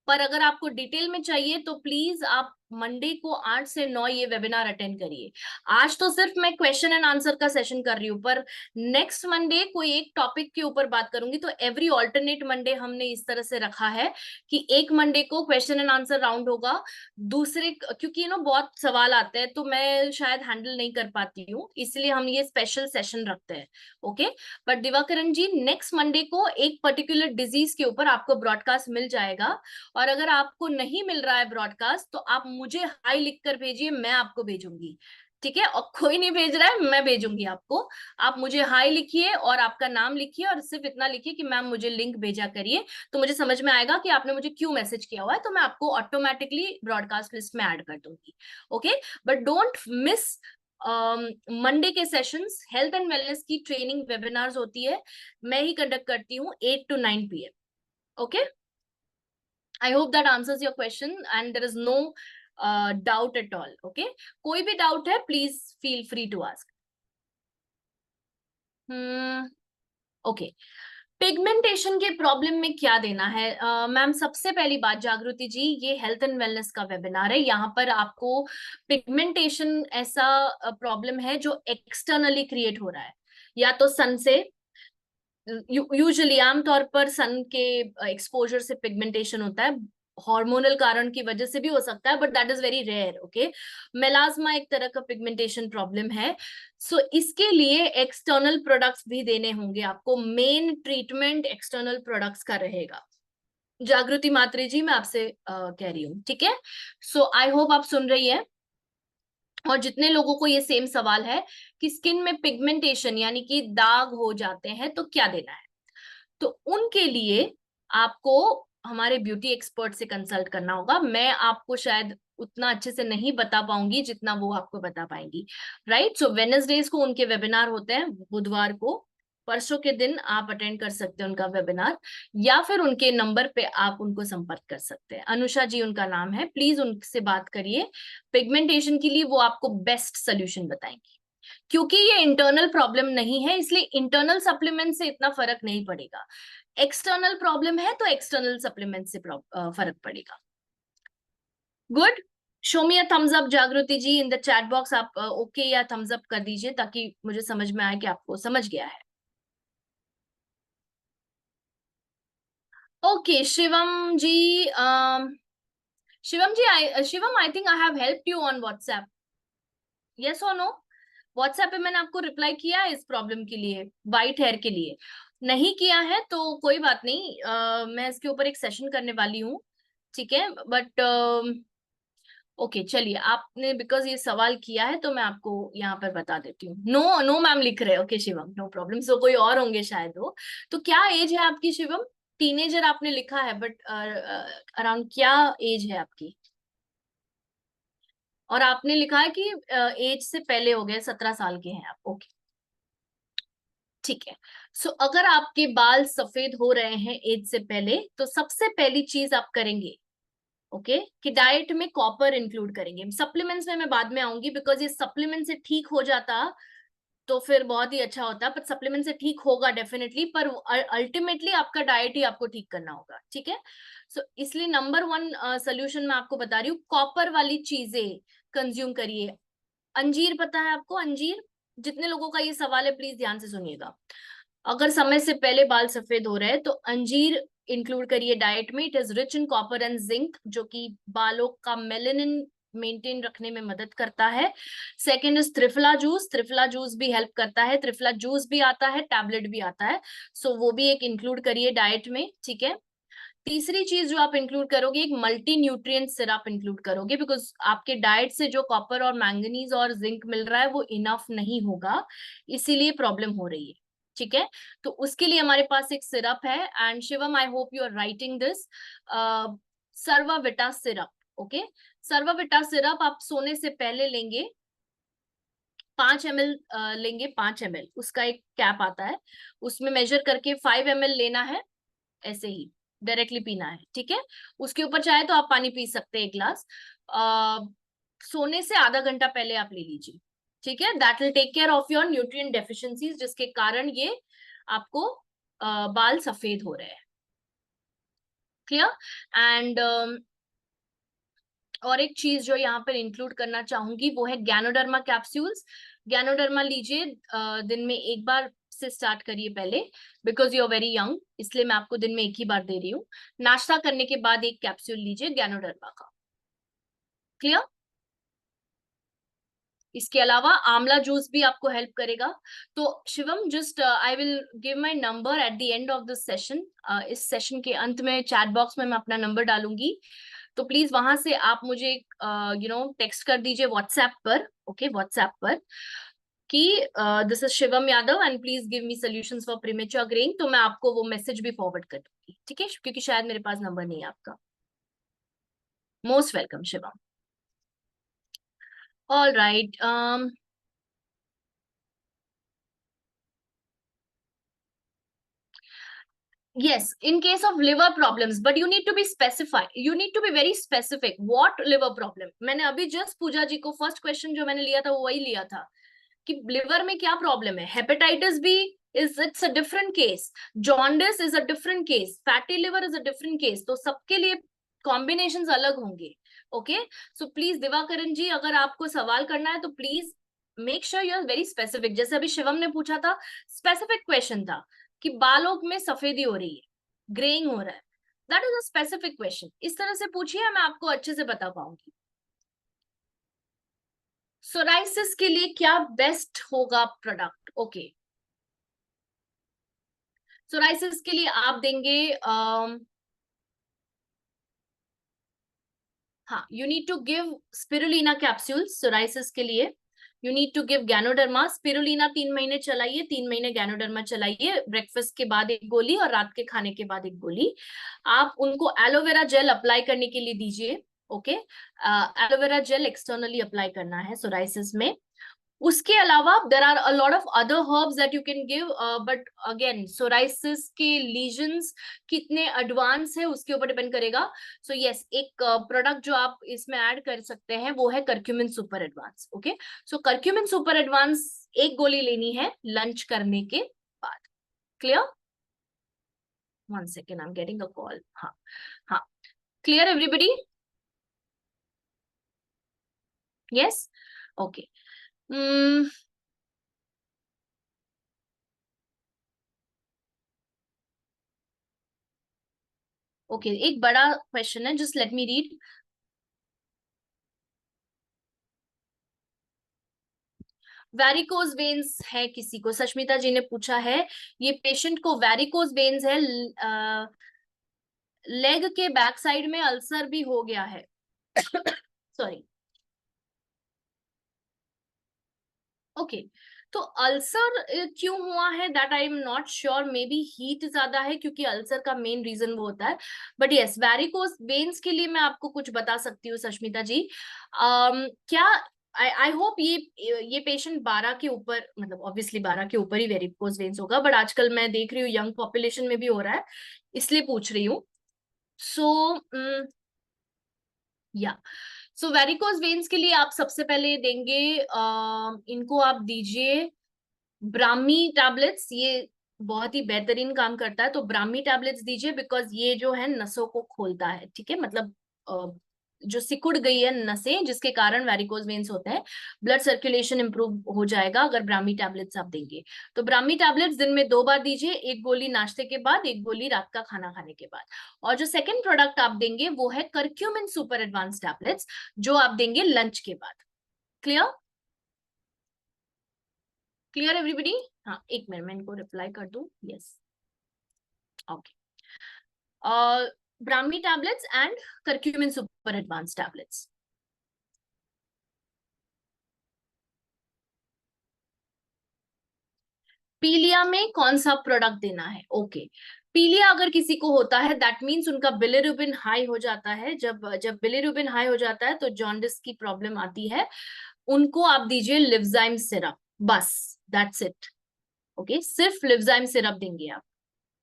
पर अगर आपको डिटेल में चाहिए तो प्लीज आप मंडे को 8 से 9 ये वेबिनार अटेंड करिए। आज तो सिर्फ मैं क्वेश्चन एंड आंसर का सेशन कर रही हूँ, पर नेक्स्ट मंडे कोई एक टॉपिक के ऊपर बात करूंगी। तो एवरी ऑल्टरनेट मंडे हमने इस तरह से रखा है कि एक मंडे को क्वेश्चन एंड आंसर राउंड होगा, दूसरे, क्योंकि बहुत सवाल आते हैं तो मैं शायद हैंडल नहीं कर पाती हूँ, इसलिए हम ये स्पेशल सेशन रखते हैं। Okay, but Divakaran ji, next Monday को एक पर्टिकुलर डिजीज के ऊपर आपको ब्रॉडकास्ट मिल जाएगा, और अगर आपको नहीं मिल रहा है ब्रॉडकास्ट तो आप मुझे हाई लिख कर भेजिए, मैं आपको भेजूंगी, ठीक है। और कोई नहीं भेज रहा है, मैं भेजूंगी आपको, आप मुझे हाई लिखिए और आपका नाम लिखिए, और सिर्फ इतना लिखिए कि मैम मुझे लिंक भेजा करिए, तो मुझे समझ में आएगा कि आपने मुझे क्यों मैसेज किया हुआ है, तो मैं आपको ऑटोमेटिकली ब्रॉडकास्ट लिस्ट में ऐड कर दूंगी। Okay, but don't miss Monday के सेशंस हेल्थ एंड वेलनेस की ट्रेनिंग वेबिनार्स होती है, मैं ही कंडक्ट करती हूँ 8 to 9 PM. Okay, I hope that answers your question and there is no doubt at all. Okay, कोई भी डाउट है please feel free to ask. Okay, pigmentation के प्रॉब्लम में क्या देना है? मैम सबसे पहली बात जागृति जी, ये हेल्थ एंड वेलनेस का वेबिनार है. यहाँ पर आपको पिगमेंटेशन ऐसा प्रॉब्लम है जो एक्सटर्नली क्रिएट हो रहा है, या तो सन से, यूजुअली आमतौर पर सन के एक्सपोजर से पिगमेंटेशन होता है. हार्मोनल कारण की वजह से भी हो सकता है, but that is very rare. Okay, melasma एक तरह का पिगमेंटेशन प्रॉब्लम है. सो इसके लिए एक्सटर्नल प्रोडक्ट्स भी देने होंगे आपको. मेन ट्रीटमेंट एक्सटर्नल प्रोडक्ट्स का रहेगा. जागृति मात्री जी, मैं आपसे कह रही हूँ, ठीक है. सो आई होप आप सुन रही है. और जितने लोगों को ये सेम सवाल है कि स्किन में पिगमेंटेशन यानी कि दाग हो जाते हैं तो क्या देना है, तो उनके लिए आपको हमारे ब्यूटी एक्सपर्ट से कंसल्ट करना होगा. मैं आपको शायद उतना अच्छे से नहीं बता पाऊंगी जितना वो आपको बता पाएंगी. राइट, सो वेडनेसडेज को उनके वेबिनार होते हैं, बुधवार को, परसों के दिन आप अटेंड कर सकते हैं उनका वेबिनार, या फिर उनके नंबर पे आप उनको संपर्क कर सकते हैं. अनुषा जी उनका नाम है, प्लीज उनसे बात करिए. पिगमेंटेशन के लिए वो आपको बेस्ट सोल्यूशन बताएंगी. क्योंकि ये इंटरनल प्रॉब्लम नहीं है, इसलिए इंटरनल सप्लीमेंट से इतना फर्क नहीं पड़ेगा. एक्सटर्नल प्रॉब्लम है तो एक्सटर्नल सप्लीमेंट से फर्क पड़ेगा. Good, show me a thumbs up जागृति जी इन द चैट बॉक्स. आप ओके या थम्स अप कर दीजिए ताकि मुझे समझ में आए कि आपको समझ गया है. Okay Shivam ji, Shivam I think I have helped you on WhatsApp. Yes और नो? व्हाट्सएप पे मैंने आपको रिप्लाई किया है इस प्रॉब्लम के लिए, वाइट हेयर के लिए. नहीं किया है तो कोई बात नहीं, मैं इसके ऊपर एक सेशन करने वाली हूँ, ठीक है. बट ओके चलिए, आपने बिकॉज ये सवाल किया है तो मैं आपको यहाँ पर बता देती हूँ. नो नो मैम लिख रहे हैं. Okay Shivam, no problem. So कोई और होंगे शायद वो. तो क्या एज है आपकी शिवम? टीनेजर आपने लिखा है, बट अराउंड क्या एज है आपकी? और आपने लिखा है कि एज से पहले हो गए, 17 साल के हैं आप. ओके ठीक है. सो अगर आपके बाल सफेद हो रहे हैं एज से पहले, तो सबसे पहली चीज आप करेंगे, ओके, कि डाइट में कॉपर इंक्लूड करेंगे. सप्लीमेंट्स में मैं बाद में आऊंगी, बिकॉज ये सप्लीमेंट से ठीक हो जाता तो फिर बहुत ही अच्छा होता. पर सप्लीमेंट से ठीक होगा डेफिनेटली, पर अल्टीमेटली आपका डाइट ही आपको ठीक करना होगा, ठीक है. सो इसलिए नंबर 1 सोल्यूशन मैं आपको बता रही हूँ, कॉपर वाली चीजें कंज्यूम करिए. अंजीर पता है आपको? अंजीर, जितने लोगों का ये सवाल है प्लीज ध्यान से सुनिएगा. अगर समय से पहले बाल सफेद हो रहे हैं तो अंजीर इंक्लूड करिए डाइट में. It is rich in copper and zinc, जो कि बालों का मेलेनिन मेंटेन रखने में मदद करता है. Second is triphala juice. Triphala juice भी हेल्प करता है. त्रिफला जूस भी आता है, टैबलेट भी आता है, सो वो भी एक इंक्लूड करिए डाइट में, ठीक है. तीसरी चीज जो आप इंक्लूड करोगे, एक मल्टी न्यूट्रिएंट सिरप इंक्लूड करोगे, बिकॉज आपके डाइट से जो कॉपर और मैंगनीज और जिंक मिल रहा है वो इनफ नहीं होगा, इसीलिए प्रॉब्लम हो रही है, ठीक है. तो उसके लिए हमारे पास एक सिरप है. And Shivam, I hope you are writing this, Sarvavita syrup. Okay, Sarvavita syrup आप सोने से पहले लेंगे, 5 ml लेंगे. 5 ml उसका एक कैप आता है, उसमें मेजर करके 5 ml लेना है, ऐसे ही डायरेक्टली पीना है, ठीक है. उसके ऊपर चाहे तो आप पानी पी सकते हैं 1 ग्लास. सोने से आधा घंटा पहले आप ले लीजिए, ठीक है. That will take care of your nutrient deficiencies, जिसके कारण ये आपको बाल सफेद हो रहे हैं. क्लियर? एंड और एक चीज जो यहाँ पर इंक्लूड करना चाहूंगी वो है गैनोडर्मा कैप्सूल्स. गैनोडर्मा लीजिए, दिन में एक बार से स्टार्ट करिए पहले, because you are very young, इसलिए मैं आपको दिन में एक ही बार दे रही हूँ. नाश्ता करने के बाद एक कैप्सूल लीजिए गैनोडर्मा का. क्लियर? इसके अलावा आंवला जूस भी आपको हेल्प करेगा. तो Shivam, just I will give my number at the end of this session. इस सेशन के अंत में चैट बॉक्स में मैं अपना नंबर डालूंगी, तो प्लीज वहां से आप मुझे टेक्स्ट कर दीजिए व्हाट्सएप पर. ओके, व्हाट्सएप पर कि this is Shivam Yadav and please give me solutions for premature greying. तो मैं आपको वो मैसेज भी फॉरवर्ड कर दूंगी, ठीक है, क्योंकि शायद मेरे पास नंबर नहीं है आपका. Most welcome Shivam. All right, Yes, in case of liver problems, but you need to be specify. You need to be very specific. What liver problem? मैंने अभी just पूजा जी को first question जो मैंने लिया था वो वही लिया था कि liver में क्या problem है. Hepatitis B is it's a different case. Jaundice is a different case. Fatty liver is a different case. तो सबके लिए combinations अलग होंगे. Okay? So please दिवाकरण जी अगर आपको सवाल करना है तो please make sure you are very specific. जैसे अभी शिवम ने पूछा था specific question था कि बालों में सफेदी हो रही है, ग्रेइंग हो रहा है. That is a specific question. इस तरह से पूछिए, मैं आपको अच्छे से बता पाऊंगी. सोराइसिस के लिए क्या बेस्ट होगा प्रोडक्ट? ओके, सोराइसिस के लिए आप देंगे हाँ, you need to give spirulina capsules psoriasis के लिए. You need to give ganoderma. Spirulina 3 महीने चलाइए, 3 महीने गैनोडर्मा चलाइए. ब्रेकफास्ट के बाद एक गोली और रात के खाने के बाद एक गोली. आप उनको एलोवेरा जेल अप्लाई करने के लिए दीजिए. Okay, aloe vera gel externally apply करना है सोराइसिस में. उसके अलावा there are a lot of other herbs that you can give, but again psoriasis के लीजन्स कितने एडवांस है उसके ऊपर डिपेंड करेगा. सो यस, एक प्रोडक्ट जो आप इसमें ऐड कर सकते हैं वो है करक्यूमिन सुपर एडवांस. ओके, सो करक्यूमिन सुपर एडवांस एक गोली लेनी है लंच करने के बाद. Clear? 1 second, I am getting a call. हाँ हाँ, clear everybody? Yes, okay. Okay, एक बड़ा क्वेश्चन है, just let me read. Varicose veins है किसी को? सष्मिता जी ने पूछा है. ये पेशेंट को वैरिकोज वेन्स है, लेग के बैक साइड में अल्सर भी हो गया है. सॉरी. ओके, तो अल्सर क्यों हुआ है that I am not sure. May be heat ज्यादा है, क्योंकि अल्सर का मेन रीजन वो होता है. बट यस, वैरिकोज वेन्स के लिए मैं आपको कुछ बता सकती हूँ सष्मिता जी. क्या आई होप ये पेशेंट 12 के ऊपर, मतलब ऑब्वियसली 12 के ऊपर ही वेरिकोज वेन्स होगा, बट आजकल मैं देख रही हूँ यंग पॉपुलेशन में भी हो रहा है, इसलिए पूछ रही हूँ. सो या सो वेरिकोज वेन्स के लिए आप सबसे पहले देंगे, इनको आप दीजिए ब्राह्मी टैबलेट्स. ये बहुत ही बेहतरीन काम करता है, तो ब्राह्मी टैबलेट्स दीजिए, बिकॉज ये जो है नसों को खोलता है. ठीक है, मतलब जो सिकुड़ गई है नसें जिसके कारण वेरिकोज वेन्स होते हैं, ब्लड सर्कुलेशन इंप्रूव हो जाएगा अगर ब्राह्मी टैबलेट्स आप देंगे. तो ब्राह्मी टैबलेट्स दिन में 2 बार दीजिए, एक गोली नाश्ते के बाद, एक गोली रात का खाना खाने के बाद. और जो सेकेंड प्रोडक्ट आप देंगे वो है करक्यूमिन सुपर एडवांस टैबलेट्स, जो आप देंगे लंच के बाद. क्लियर? Clear everybody? हाँ, एक मिनट मैं इनको रिप्लाई कर दूं. Yes, okay. Brahmi tablets and curcumin super advance tablets. पीलिया में कौन सा प्रोडक्ट देना है? ओके, पीलिया अगर किसी को होता है दैट मीन्स उनका बिलिरुबिन हाई हो जाता है. जब जब बिलिरुबिन हाई हो जाता है तो जॉन्डिस की प्रॉब्लम आती है. उनको आप दीजिए लिवजाइम सिरप, बस. That's it. ओके, सिर्फ लिवजाइम सिरप देंगे आप,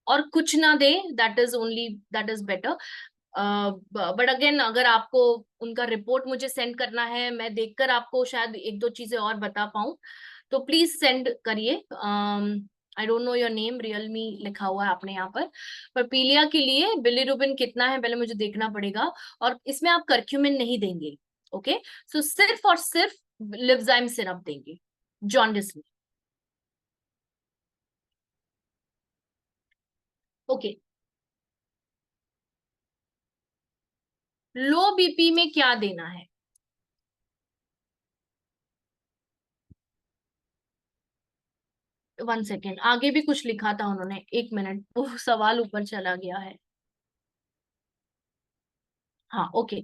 और कुछ ना दे. That is only, that is better. But again अगर आपको उनका रिपोर्ट मुझे सेंड करना है, मैं देखकर आपको शायद एक दो चीजें और बता पाऊं, तो प्लीज सेंड करिए. I don't know your name, Realme लिखा हुआ है आपने यहाँ पर पीलिया के लिए बिलीरुबिन कितना है पहले मुझे देखना पड़ेगा. और इसमें आप करक्यूमिन नहीं देंगे. ओके, सो सिर्फ और सिर्फ लिवजाइम सिरप देंगे जॉन्डिस में. ओके, लो बीपी में क्या देना है? 1 सेकेंड, आगे भी कुछ लिखा था उन्होंने, एक मिनट, वो सवाल ऊपर चला गया है. हाँ, ओके.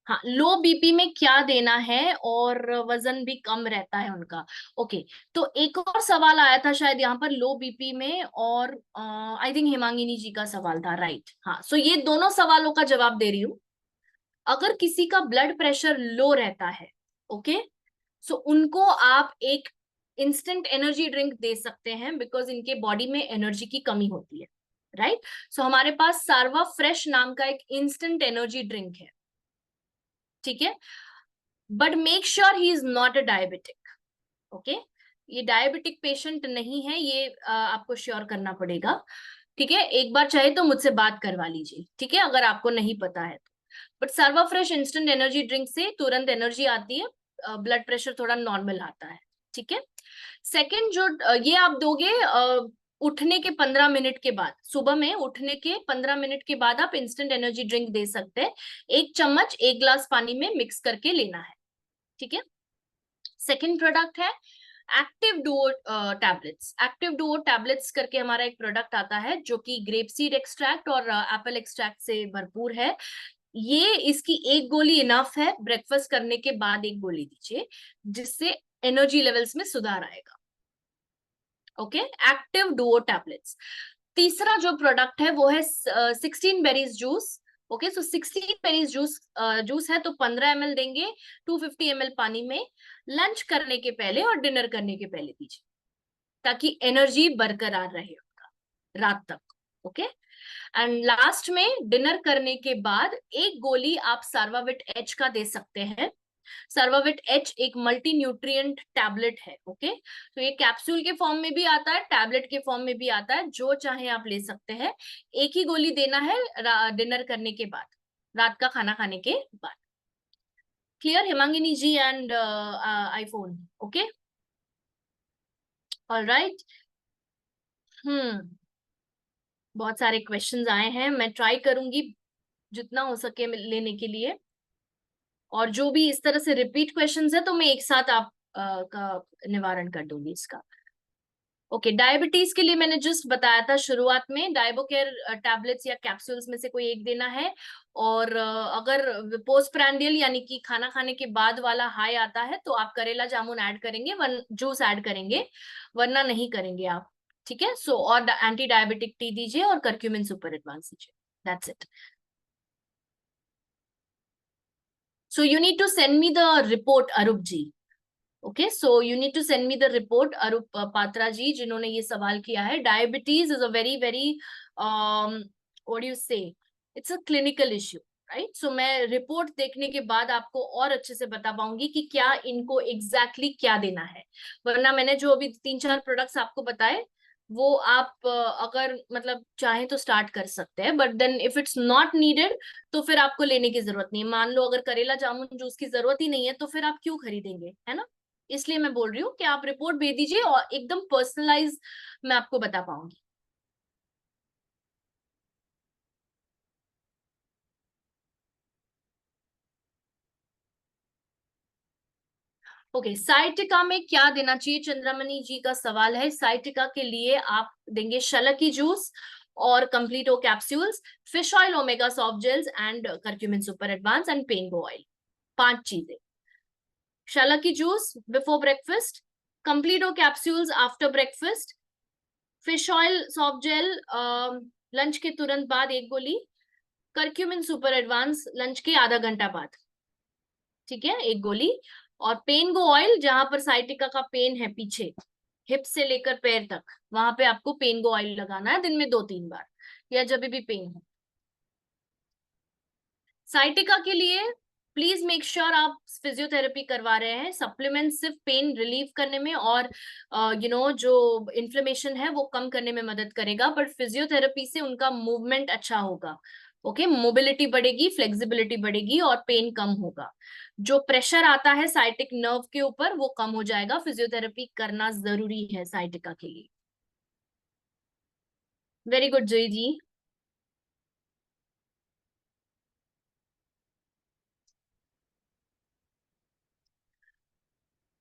हाँ, लो बीपी में क्या देना है और वजन भी कम रहता है उनका. ओके, तो एक और सवाल आया था शायद यहाँ पर लो बीपी में, और आई थिंक हिमांगिनी जी का सवाल था, राइट? हाँ, सो ये दोनों सवालों का जवाब दे रही हूँ. अगर किसी का ब्लड प्रेशर लो रहता है, ओके, सो उनको आप एक इंस्टेंट एनर्जी ड्रिंक दे सकते हैं, बिकॉज इनके बॉडी में एनर्जी की कमी होती है. राइट। सो हमारे पास सारवा फ्रेश नाम का एक इंस्टेंट एनर्जी ड्रिंक है, ठीक है, but make sure he is not a diabetic. Okay, ये डायबिटिक पेशेंट नहीं है, ये आपको श्योर करना पड़ेगा, ठीक है। एक बार चाहे तो मुझसे बात करवा लीजिए, ठीक है, अगर आपको नहीं पता है तो। बट सर्वा फ्रेश इंस्टेंट एनर्जी ड्रिंक से तुरंत एनर्जी आती है, ब्लड प्रेशर थोड़ा नॉर्मल आता है, ठीक है। सेकंड जो ये आप दोगे उठने के 15 मिनट के बाद, सुबह में उठने के 15 मिनट के बाद आप इंस्टेंट एनर्जी ड्रिंक दे सकते हैं। 1 चम्मच 1 ग्लास पानी में मिक्स करके लेना है, ठीक है। सेकंड प्रोडक्ट है active Duo tablets. Active Duo tablets करके हमारा एक प्रोडक्ट आता है जो कि ग्रेप सीड एक्सट्रैक्ट और एप्पल एक्सट्रैक्ट से भरपूर है। ये इसकी एक गोली इनफ है, ब्रेकफास्ट करने के बाद एक गोली दीजिए, जिससे एनर्जी लेवल्स में सुधार आएगा। Okay, active Duo tablets. तीसरा जो प्रोडक्ट है वो है 16 बेरीज जूस। ओके, सो 16 बेरीज जूस है तो 15 ml देंगे 250 ml पानी में, लंच करने के पहले और डिनर करने के पहले दीजिए, ताकि एनर्जी बरकरार रहे उनका रात तक। ओके, एंड लास्ट में डिनर करने के बाद एक गोली आप सर्वाविट एच का दे सकते हैं। सर्वाविट एच एक मल्टी न्यूट्रिएंट टैबलेट है। ओके, तो ये कैप्सूल के फॉर्म में भी आता है, टैबलेट के फॉर्म में भी आता है, जो चाहे आप ले सकते हैं। एक ही गोली देना है डिनर करने के बाद, रात का खाना खाने के बाद। Clear Hemangini ji and iPhone? Okay, alright. बहुत सारे क्वेश्चंस आए हैं, मैं ट्राई करूंगी जितना हो सके लेने के लिए, और जो भी इस तरह से रिपीट क्वेश्चंस है तो मैं एक साथ आप का निवारण कर दूंगी इसका। ओके, डायबिटीज के लिए मैंने जस्ट बताया था शुरुआत में, डायबोकेयर टैबलेट्स या कैप्सूल्स में से कोई एक देना है। और अगर पोस्टप्रांडियल यानी कि खाना खाने के बाद वाला हाई आता है तो आप करेला जामुन ऐड करेंगे, जूस ऐड करेंगे, वरना नहीं करेंगे आप, ठीक है। सो और एंटी डायबिटिक टी दीजिए और करक्यूमिन सुपर एडवांस दीजिए, that's it. So you need to send me the report, Arup ji. Okay, so you need to send me the report, Arup Patra ji, जिन्होंने ये सवाल किया है। Diabetes is a very very what do you say? It's a clinical issue, right? So मैं रिपोर्ट देखने के बाद आपको और अच्छे से बता पाऊंगी कि क्या इनको exactly क्या देना है, वरना मैंने जो अभी 3-4 प्रोडक्ट्स आपको बताए वो आप अगर मतलब चाहें तो स्टार्ट कर सकते हैं, but then if it's not needed तो फिर आपको लेने की जरूरत नहीं है। मान लो अगर करेला जामुन जूस की जरूरत ही नहीं है तो फिर आप क्यों खरीदेंगे, है ना। इसलिए मैं बोल रही हूँ कि आप रिपोर्ट भेज दीजिए और एकदम पर्सनलाइज मैं आपको बता पाऊंगी। ओके, साइटिका में क्या देना चाहिए, चंद्रमणि जी का सवाल है। साइटिका के लिए आप देंगे शलकी जूस और Completo capsules, fish oil, omega soft gels and curcumin super advance and Paingo oil. 5 चीजें। Shallaki juice before breakfast, Completo capsules after breakfast, fish oil soft gel lunch के तुरंत बाद एक गोली, करक्यूमिन सुपर एडवांस लंच के आधा घंटा बाद, ठीक है, एक गोली। और पेन गो ऑयल, जहां पर साइटिका का पेन है पीछे हिप से लेकर पैर तक, वहां पे आपको पेन गो ऑयल लगाना है दिन में 2-3 बार, या जब भी पेन हो। साइटिका के लिए प्लीज मेक श्योर आप फिजियोथेरेपी करवा रहे हैं। सप्लीमेंट सिर्फ पेन रिलीव करने में और जो इन्फ्लेमेशन है वो कम करने में मदद करेगा, बट फिजियोथेरेपी से उनका मूवमेंट अच्छा होगा। ओके, मोबिलिटी बढ़ेगी, फ्लेक्सिबिलिटी बढ़ेगी और पेन कम होगा। जो प्रेशर आता है साइटिक नर्व के ऊपर वो कम हो जाएगा। फिजियोथेरेपी करना जरूरी है साइटिका के लिए। वेरी गुड जय जी।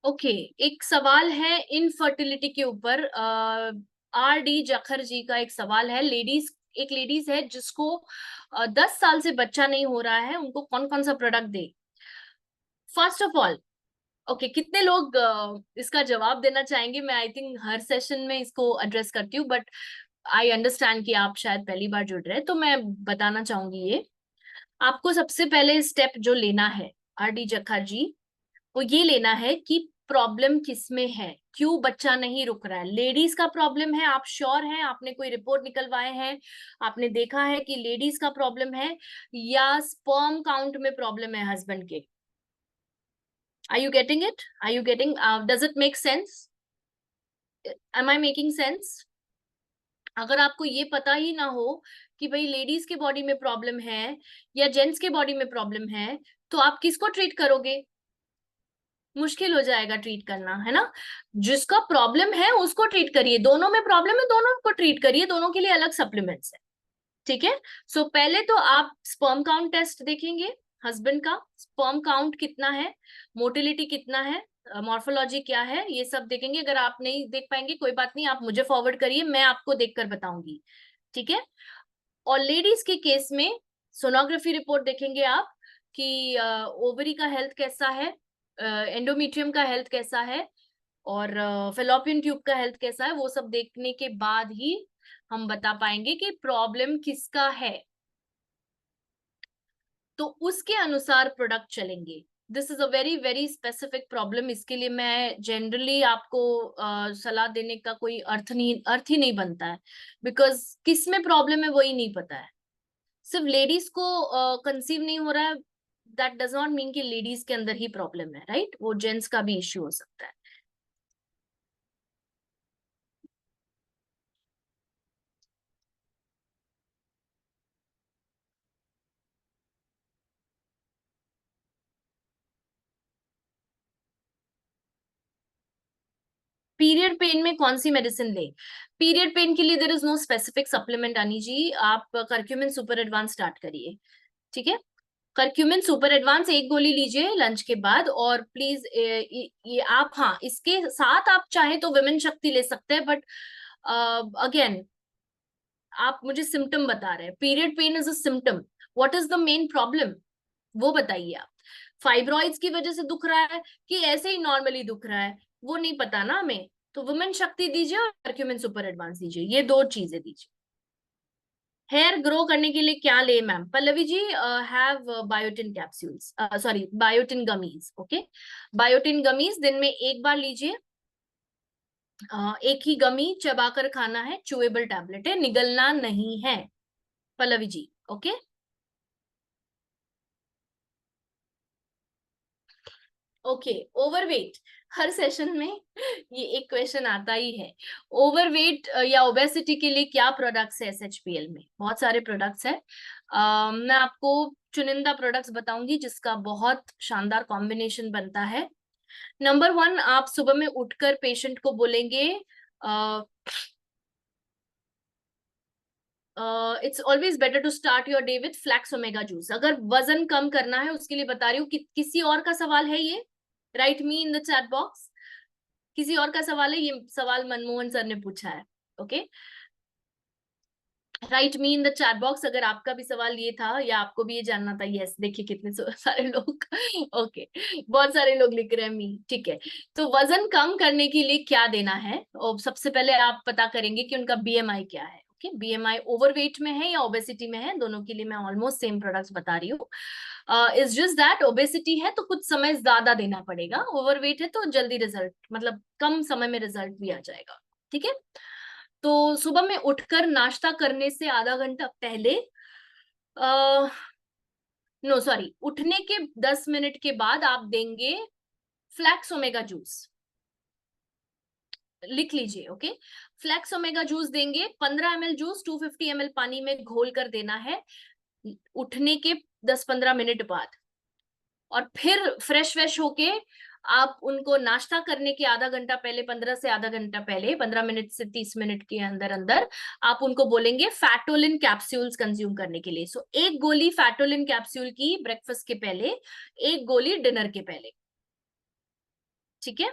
ओके, एक सवाल है इनफर्टिलिटी के ऊपर। R D जखर जी का एक सवाल है। एक लेडीज है जिसको 10 साल से बच्चा नहीं हो रहा है, उनको कौन कौन सा product they. First of all, okay, कितने लोग इसका जवाब देना चाहेंगे? मैं आई थिंक हर सेशन में इसको एड्रेस करती हूँ, बट आई अंडरस्टैंड कि आप शायद पहली बार जुड़ रहे हैं, तो मैं बताना चाहूंगी ये। आपको सबसे पहले स्टेप जो लेना है, R D जखर जी, वो ये लेना है कि प्रॉब्लम किस में है, क्यों बच्चा नहीं रुक रहा है? लेडीज का प्रॉब्लम है, आप श्योर हैं? आपने कोई रिपोर्ट निकलवाए हैं, आपने देखा है कि लेडीज का प्रॉब्लम है, या स्पर्म काउंट में प्रॉब्लम है हस्बैंड के? Are you getting it? Are you getting, does it make sense? Am I making sense? अगर आपको ये पता ही ना हो कि भाई लेडीज के बॉडी में प्रॉब्लम है या जेंट्स के बॉडी में प्रॉब्लम है, तो आप किसको ट्रीट करोगे? मुश्किल हो जाएगा ट्रीट करना, है ना? जिसका प्रॉब्लम है उसको ट्रीट करिए, दोनों में प्रॉब्लम है दोनों को ट्रीट करिए, दोनों के लिए अलग सप्लीमेंट्स है। ठीक है? सो पहले तो आप स्पर्म काउंट टेस्ट देखेंगे, हस्बैंड का स्पर्म काउंट कितना है, मोटिलिटी कितना है, मॉर्फोलॉजी क्या है, ये सब देखेंगे। अगर आप नहीं देख पाएंगे कोई बात नहीं, आप मुझे फॉरवर्ड करिए, मैं आपको देखकर बताऊंगी। ठीक है? और लेडीज के केस में सोनोग्राफी रिपोर्ट देखेंगे आप कि ओवरी का हेल्थ कैसा है, एंडोमेट्रियम का हेल्थ कैसा है, और फेलोपियन ट्यूब का हेल्थ कैसा है। वो सब देखने के बाद ही हम बता पाएंगे कि प्रॉब्लम किसका है, तो उसके अनुसार प्रोडक्ट चलेंगे। This is a very very specific problem, इसके लिए मैं जनरली आपको सलाह देने का कोई अर्थ ही नहीं बनता है, बिकॉज किस में प्रॉब्लम है वही नहीं पता है। सिर्फ लेडीज को कंसीव नहीं हो रहा है, दैट डज नॉट मीन कि लेडीज के अंदर ही प्रॉब्लम है, राइट? वो जेंट्स का भी इश्यू हो सकता है। पीरियड पेन में कौन सी मेडिसिन ले? पीरियड पेन के लिए there is no specific supplement, Ani ji. आप करक्यूमिन सुपर एडवांस स्टार्ट करिए। ठीक है? करक्यूमिन सुपर एडवांस एक गोली लीजिए लंच के बाद, और प्लीज ये आप, हाँ, इसके साथ आप चाहे तो विमेन शक्ति ले सकते हैं, बट अगेन आप मुझे सिम्टम बता रहे हैं, period pain is a symptom, what is the main problem वो बताइए आप। फाइब्रॉइड्स की वजह से दुख रहा है कि ऐसे ही नॉर्मली दुख रहा है, वो नहीं पता ना हमें, तो वुमेन शक्ति दीजिए और करक्यूमिन सुपर एडवांस दीजिए, ये दो चीजें दीजिए। हेयर ग्रो करने के लिए क्या ले ma'am? Pallavi ji, have biotin capsules, sorry biotin gummies. Okay, biotin gummies दिन में एक बार लीजिए। एक ही गमी चबाकर खाना है, चुएबल टैबलेट है, निगलना नहीं है। Pallavi ji, okay. Okay, overweight, हर सेशन में ये एक क्वेश्चन आता ही है। ओवरवेट या ओबेसिटी के लिए क्या प्रोडक्ट्स है एसएचपीएल में? बहुत सारे प्रोडक्ट्स है। मैं आपको चुनिंदा प्रोडक्ट्स बताऊंगी जिसका बहुत शानदार कॉम्बिनेशन बनता है। नंबर वन, आप सुबह में उठकर पेशेंट को बोलेंगे it's always better to start your day with flax omega juice. अगर वजन कम करना है उसके लिए बता रही हूँ। किसी और का सवाल है ये? Right me in the chat box. किसी और का सवाल है? ये सवाल मनमोहन सर ने पूछा है। Okay, right me in the chat box अगर आपका भी सवाल ये था या आपको भी ये जानना था। यस, देखिए कितने सारे लोग ओके, बहुत सारे लोग लिख रहे हैं मी। ठीक है, तो वजन कम करने के लिए क्या देना है, और सबसे पहले आप पता करेंगे कि उनका बीएमआई क्या है। ओके, बीएमआई ओवरवेट में है या ओबेसिटी में है, दोनों के लिए मैं ऑलमोस्ट सेम प्रोडक्ट्स बता रही हूँ। इज जस्ट दैट ओबेसिटी है तो कुछ समय ज्यादा देना पड़ेगा, ओवरवेट है तो जल्दी रिजल्ट, मतलब कम समय में रिजल्ट भी आ जाएगा। ठीक है? तो सुबह में उठकर नाश्ता करने से आधा घंटा पहले, नो सॉरी, उठने के 10 मिनट के बाद आप देंगे फ्लैक्स ओमेगा जूस। लिख लीजिए। ओके, फ्लैक्स ओमेगा जूस देंगे। 15 ml जूस 250 ml पानी में घोल कर देना है उठने के 10-15 मिनट बाद, और फिर फ्रेश फ्रेश होके आप उनको नाश्ता करने के आधा घंटा पहले, 15 से आधा घंटा पहले, 15 मिनट से 30 मिनट के अंदर अंदर आप उनको बोलेंगे फैटोलिन कैप्सूल्स कंज्यूम करने के लिए। सो एक गोली फैटोलिन कैप्सूल की ब्रेकफास्ट के पहले, एक गोली डिनर के पहले। ठीक है?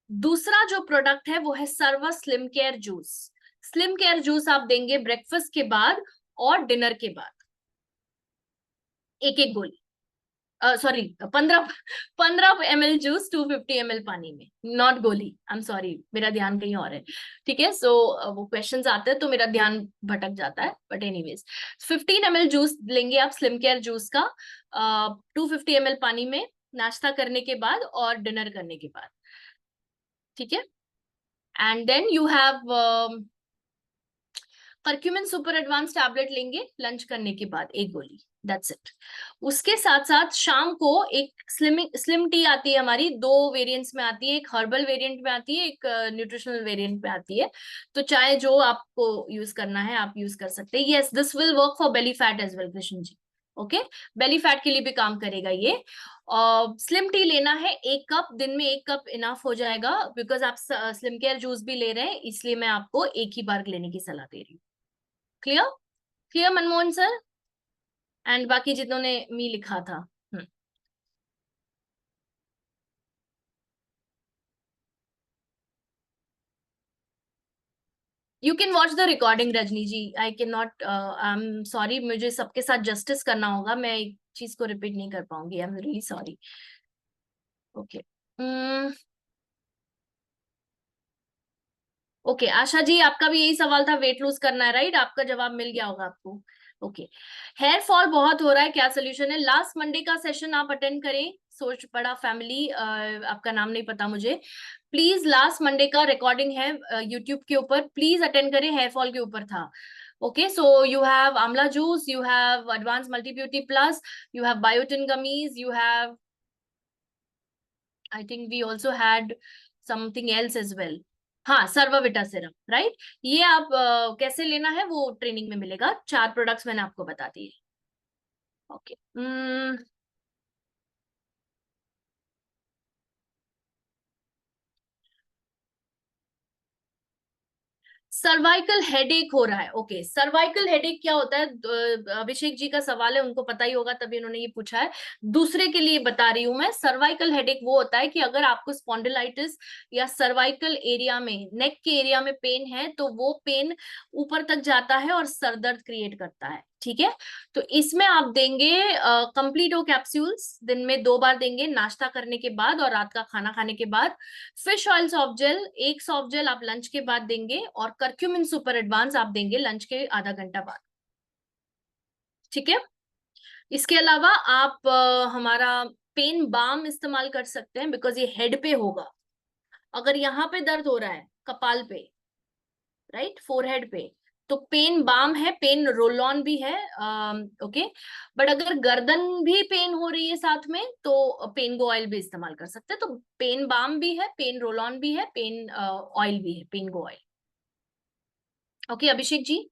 दूसरा जो प्रोडक्ट है वो है सर्वा slim care juice. Slim care juice आप देंगे ब्रेकफास्ट के बाद और डिनर के बाद, एक एक गोली, सॉरी 15 ml जूस 250 ml पानी में, नॉट गोली। आई एम सॉरी, मेरा ध्यान कहीं और है। ठीक है? सो वो क्वेश्चंस आते हैं तो मेरा ध्यान भटक जाता है, बट एनीवेज 15 ml जूस लेंगे आप स्लिम केयर जूस का, 250 ml पानी में, नाश्ता करने के बाद और डिनर करने के बाद। ठीक है। And then you have curcumin super advance tablet लेंगे लंच करने के बाद, एक गोली, दैट्स इट। उसके साथ साथ शाम को एक स्लिम टी आती है हमारी, दो वेरिएंट्स में आती है, एक हर्बल वेरिएंट में आती है, एक न्यूट्रिशनल वेरिएंट में आती है। तो चाहे जो आपको यूज करना है आप यूज कर सकते हैं। Yes, this will work for belly fat as well Krishna ji. Okay, belly fat के लिए भी काम करेगा ये। स्लिम टी लेना है 1 कप, दिन में 1 कप इनफ हो जाएगा, बिकॉज आप स्लिम केयर जूस भी ले रहे हैं, इसलिए मैं आपको एक ही बार लेने की सलाह दे रही हूँ। Clear? Clear Manmohan sir and बाकी जिन्होंने मी लिखा था। You can watch the recording Rajni ji, I can not, I am sorry, मुझे सबके साथ जस्टिस करना होगा, मैं एक चीज को रिपीट नहीं कर पाऊंगी, I am really sorry. Okay, okay Asha ji, आपका भी यही सवाल था, वेट लूज करना है राइट? आपका जवाब मिल गया होगा आपको। ओके, हेयर फॉल बहुत हो रहा है, क्या सोल्यूशन है? लास्ट मंडे का सेशन आप अटेंड करें, सोच पड़ा फैमिली, आपका नाम नहीं पता मुझे, प्लीज लास्ट मंडे का रिकॉर्डिंग है यूट्यूब के ऊपर, प्लीज अटेंड करें, हेयर फॉल के ऊपर था। ओके, सो यू हैव आंवला juice, you have advanced multi beauty plus, you have biotin gummies, you have, I think we also had something else as well. हाँ, सर्वाविटा सिरप, राइट? ये आप कैसे लेना है वो ट्रेनिंग में मिलेगा, 4 प्रोडक्ट्स मैंने आपको बता दिए। ओके, सर्वाइकल हेडेक हो रहा है। ओके, सर्वाइकल हेडेक क्या होता है? अभिषेक जी का सवाल है, उनको पता ही होगा तभी उन्होंने ये पूछा है, दूसरे के लिए बता रही हूं मैं। सर्वाइकल हेडेक वो होता है कि अगर आपको स्पॉन्डिलाइटिस या सर्वाइकल एरिया में, नेक के एरिया में पेन है, तो वो पेन ऊपर तक जाता है और सरदर्द क्रिएट करता है। ठीक है, तो इसमें आप देंगे कंप्लीटो कैप्सूल्स, दिन में 2 बार देंगे, नाश्ता करने के बाद और रात का खाना खाने के बाद। फिश ऑयल सॉफ्ट जेल, एक सॉफ्ट जेल आप लंच के बाद देंगे, और करक्यूमिन सुपर एडवांस आप देंगे लंच के आधा घंटा बाद। ठीक है, इसके अलावा आप हमारा पेन बाम इस्तेमाल कर सकते हैं, बिकॉज ये हेड पे होगा। अगर यहाँ पे दर्द हो रहा है कपाल पे, राइट, फोरहेड पे, तो पेन बाम है, पेन रोल ऑन भी है। ओके, बट अगर गर्दन भी पेन हो रही है साथ में, तो पेन गो ऑयल भी इस्तेमाल कर सकते हैं। तो पेन बाम भी है, पेन रोल ऑन भी है, पेन ऑयल भी है, pain go oil. Okay Abhishek ji.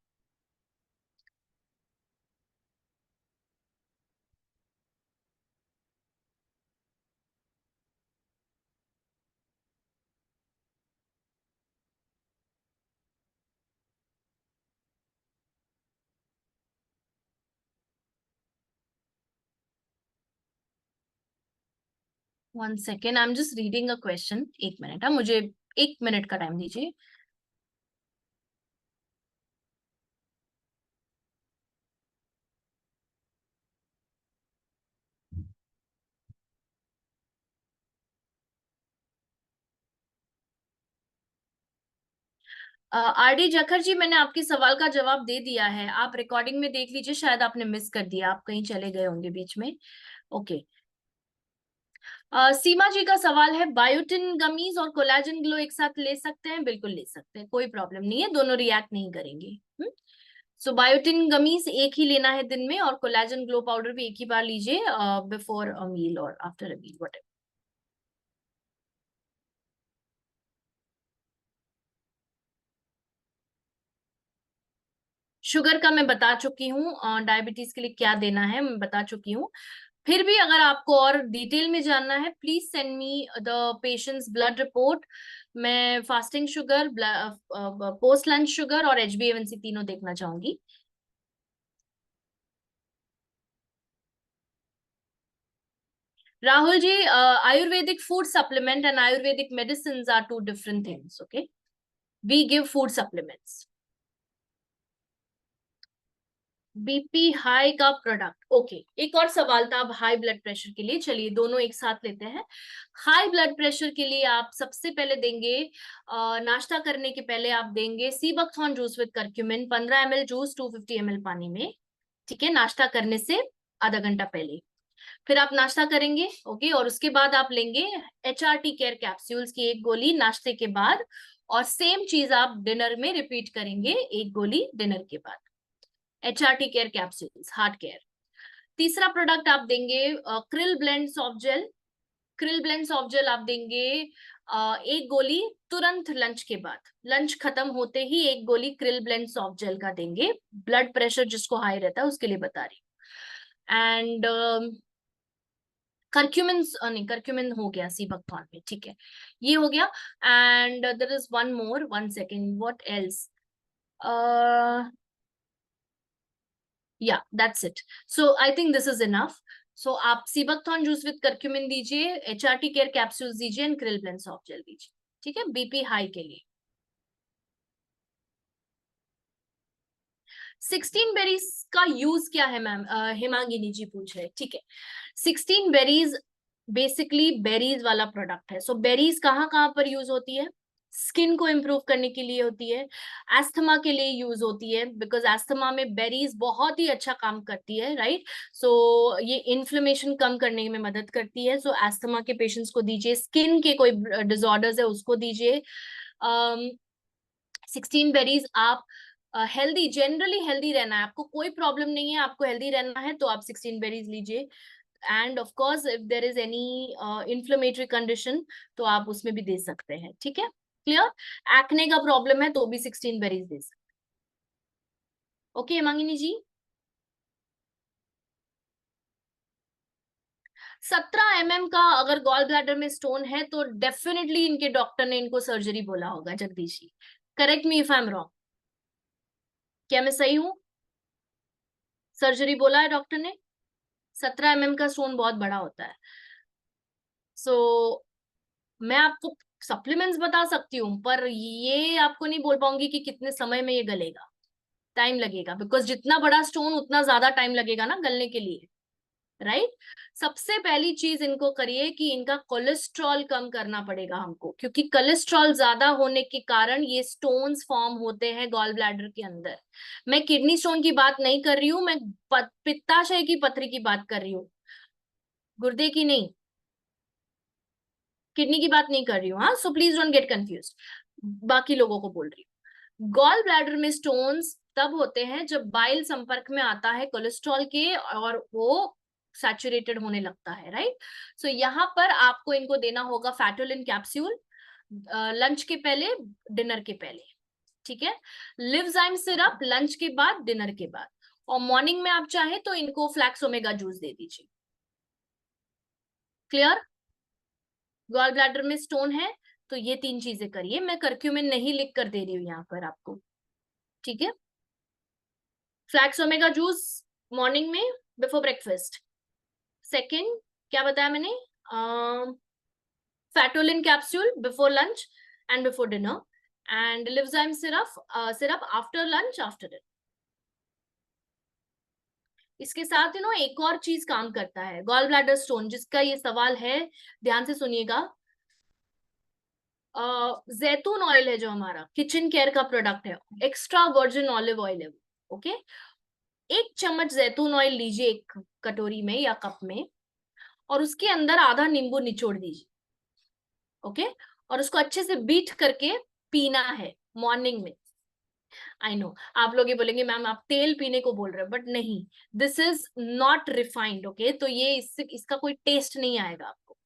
1 second, I am just reading a question, 1 minute, हाँ, मुझे 1 मिनट का टाइम दीजिए। आर डी जखर जी, मैंने आपके सवाल का जवाब दे दिया है, आप रिकॉर्डिंग में देख लीजिए, शायद आपने मिस कर दिया, आप कहीं चले गए होंगे बीच में। ओके, सीमा जी का सवाल है, बायोटिन गमीज और कोलेजन ग्लो एक साथ ले सकते हैं? बिल्कुल ले सकते हैं, कोई प्रॉब्लम नहीं है, दोनों रिएक्ट नहीं करेंगे। सो बायोटिन गमीज एक ही लेना है दिन में, और कोलेजन ग्लो पाउडर भी एक ही बार लीजिए, बिफोर अ मील और after a meal, what. Sugar का मैं बता चुकी हूँ, डायबिटीज के लिए क्या देना है मैं बता चुकी हूँ। फिर भी अगर आपको और डिटेल में जानना है, please send me the patients blood report. मैं fasting sugar, post lunch sugar और HbA1c तीनों देखना चाहूंगी। Rahul ji, ayurvedic food supplement and ayurvedic medicine are two different things. Okay, we give food supplements. BP high का प्रोडक्ट, ओके, एक और सवाल था अब हाई ब्लड प्रेशर के लिए, चलिए दोनों एक साथ लेते हैं। हाई ब्लड प्रेशर के लिए आप सबसे पहले देंगे, नाश्ता करने के पहले आप देंगे sea buckthorn juice with curcumin, 15 ml juice 250 ml पानी में। ठीक है, नाश्ता करने से आधा घंटा पहले। फिर आप नाश्ता करेंगे, ओके, और उसके बाद आप लेंगे HRT केयर कैप्सूल्स की एक गोली नाश्ते के बाद, और सेम चीज आप डिनर में रिपीट करेंगे, एक गोली डिनर के बाद। HRT care capsules, heart care. तीसरा प्रोडक्ट आप देंगे krill blend soft jail. Krill blend soft jail आप देंगे एक गोली तुरंत लंच के बाद, लंच खत्म होते ही एक गोली क्रिल ब्लेंड सॉफ्ट जेल का देंगे। ब्लड प्रेशर जिसको हाई रहता है उसके लिए बता रही हूँ। एंड करक्यूमिन, नहीं करक्यूमिन हो गया सी बकथॉर्न में, ठीक है, ये हो गया। And there is one more, one second, what else, yeah that's it. So I think this is enough. So आप सीबकथॉर्न जूस विद करक्यूमिन दीजिए, HRT केयर कैप्सूल्स दीजिए, and krill blend soft gel दीजिए, ठीक है, बीपी हाई के लिए। 16 बेरीज का यूज क्या है मैम, हिमांगिनी जी पूछ रहे, ठीक है। 16 बेरीज बेसिकली बेरीज वाला प्रोडक्ट है। सो बेरीज कहाँ कहाँ पर यूज होती है? स्किन को इम्प्रूव करने के लिए होती है, एस्थमा के लिए यूज होती है, बिकॉज एस्थमा में बेरीज बहुत ही अच्छा काम करती है, राइट। सो ये इन्फ्लेमेशन कम करने में मदद करती है। सो एस्थमा के पेशेंट्स को दीजिए, स्किन के कोई डिसऑर्डर्स है उसको दीजिए। 16 बेरीज आप हेल्दी, जनरली हेल्दी रहना है, आपको कोई प्रॉब्लम नहीं है, आपको हेल्दी रहना है तो आप 16 बेरीज लीजिए। End of course if there is any inflammatory condition तो आप उसमें भी दे सकते हैं, ठीक है, क्लियर। एक्ने का प्रॉब्लम है तो भी 16 बेरीज दे सकते। ओके मांगिनी जी। 17 mm का अगर गॉल ब्लैडर में स्टोन है तो डेफिनेटली इनके डॉक्टर ने इनको सर्जरी बोला होगा, Jagdish ji, correct me if I am wrong, क्या मैं सही हूँ? सर्जरी बोला है डॉक्टर ने। 17 mm का स्टोन बहुत बड़ा होता है। सो मैं आपको सप्लीमेंट्स बता सकती हूँ, पर ये आपको नहीं बोल पाऊंगी कि कितने समय में ये गलेगा, टाइम लगेगा, बिकॉज जितना बड़ा स्टोन उतना ज्यादा टाइम लगेगा ना गलने के लिए, राइट। सबसे पहली चीज इनको करिए कि इनका कोलेस्ट्रॉल कम करना पड़ेगा हमको, क्योंकि कोलेस्ट्रॉल ज्यादा होने के कारण ये स्टोन्स फॉर्म होते हैं गॉल ब्लैडर के अंदर। मैं किडनी स्टोन की बात नहीं कर रही हूँ, मैं पित्ताशय की पथरी की बात कर रही हूँ, गुर्दे की नहीं, किडनी की बात नहीं कर रही हूँ, हाँ, so please don't get confuse, बाकी लोगों को बोल रही हूँ। गॉल ब्लैडर में स्टोन्स तब होते हैं जब बाइल संपर्क में आता है कोलेस्ट्रॉल के, और वो सैचुरेटेड होने लगता है, राइट। सो यहाँ पर आपको इनको देना होगा फैटोलिन कैप्सूल लंच के पहले, डिनर के पहले, ठीक है। लिवजाइम सिरप लंच के बाद, डिनर के बाद, और मॉर्निंग में आप चाहे तो इनको फ्लैक्स ओमेगा जूस दे दीजिए, क्लियर। गॉल ब्लैडर में स्टोन है तो ये तीन चीजें करिए, मैं करक्यूमिन नहीं लिख कर दे रही हूँ यहाँ पर आपको, ठीक है। फ्लैक्स ओमेगा जूस मॉर्निंग में बिफोर ब्रेकफास्ट। सेकंड क्या बताया मैंने, Fatolin capsule before lunch and before dinner, and Livzyme syrup after lunch after dinner. इसके साथ एक और चीज काम करता है गॉल ब्लैडर स्टोन जिसका ये सवाल है, ध्यान से सुनिएगा। जैतून ऑयल है जो हमारा किचन केयर का प्रोडक्ट है, एक्स्ट्रा वर्जिन ऑलिव ऑयल है, ओके। 1 चम्मच जैतून ऑयल लीजिए एक कटोरी में या कप में, और उसके अंदर आधा नींबू निचोड़ दीजिए, ओके, और उसको अच्छे से बीट करके पीना है मॉर्निंग में। आई नो आप लोग ये बोलेंगे मैम आप तेल पीने को बोल रहे हो, बट नहीं, this is not refined, okay, तो ये इससे इसका कोई टेस्ट नहीं आएगा आपको।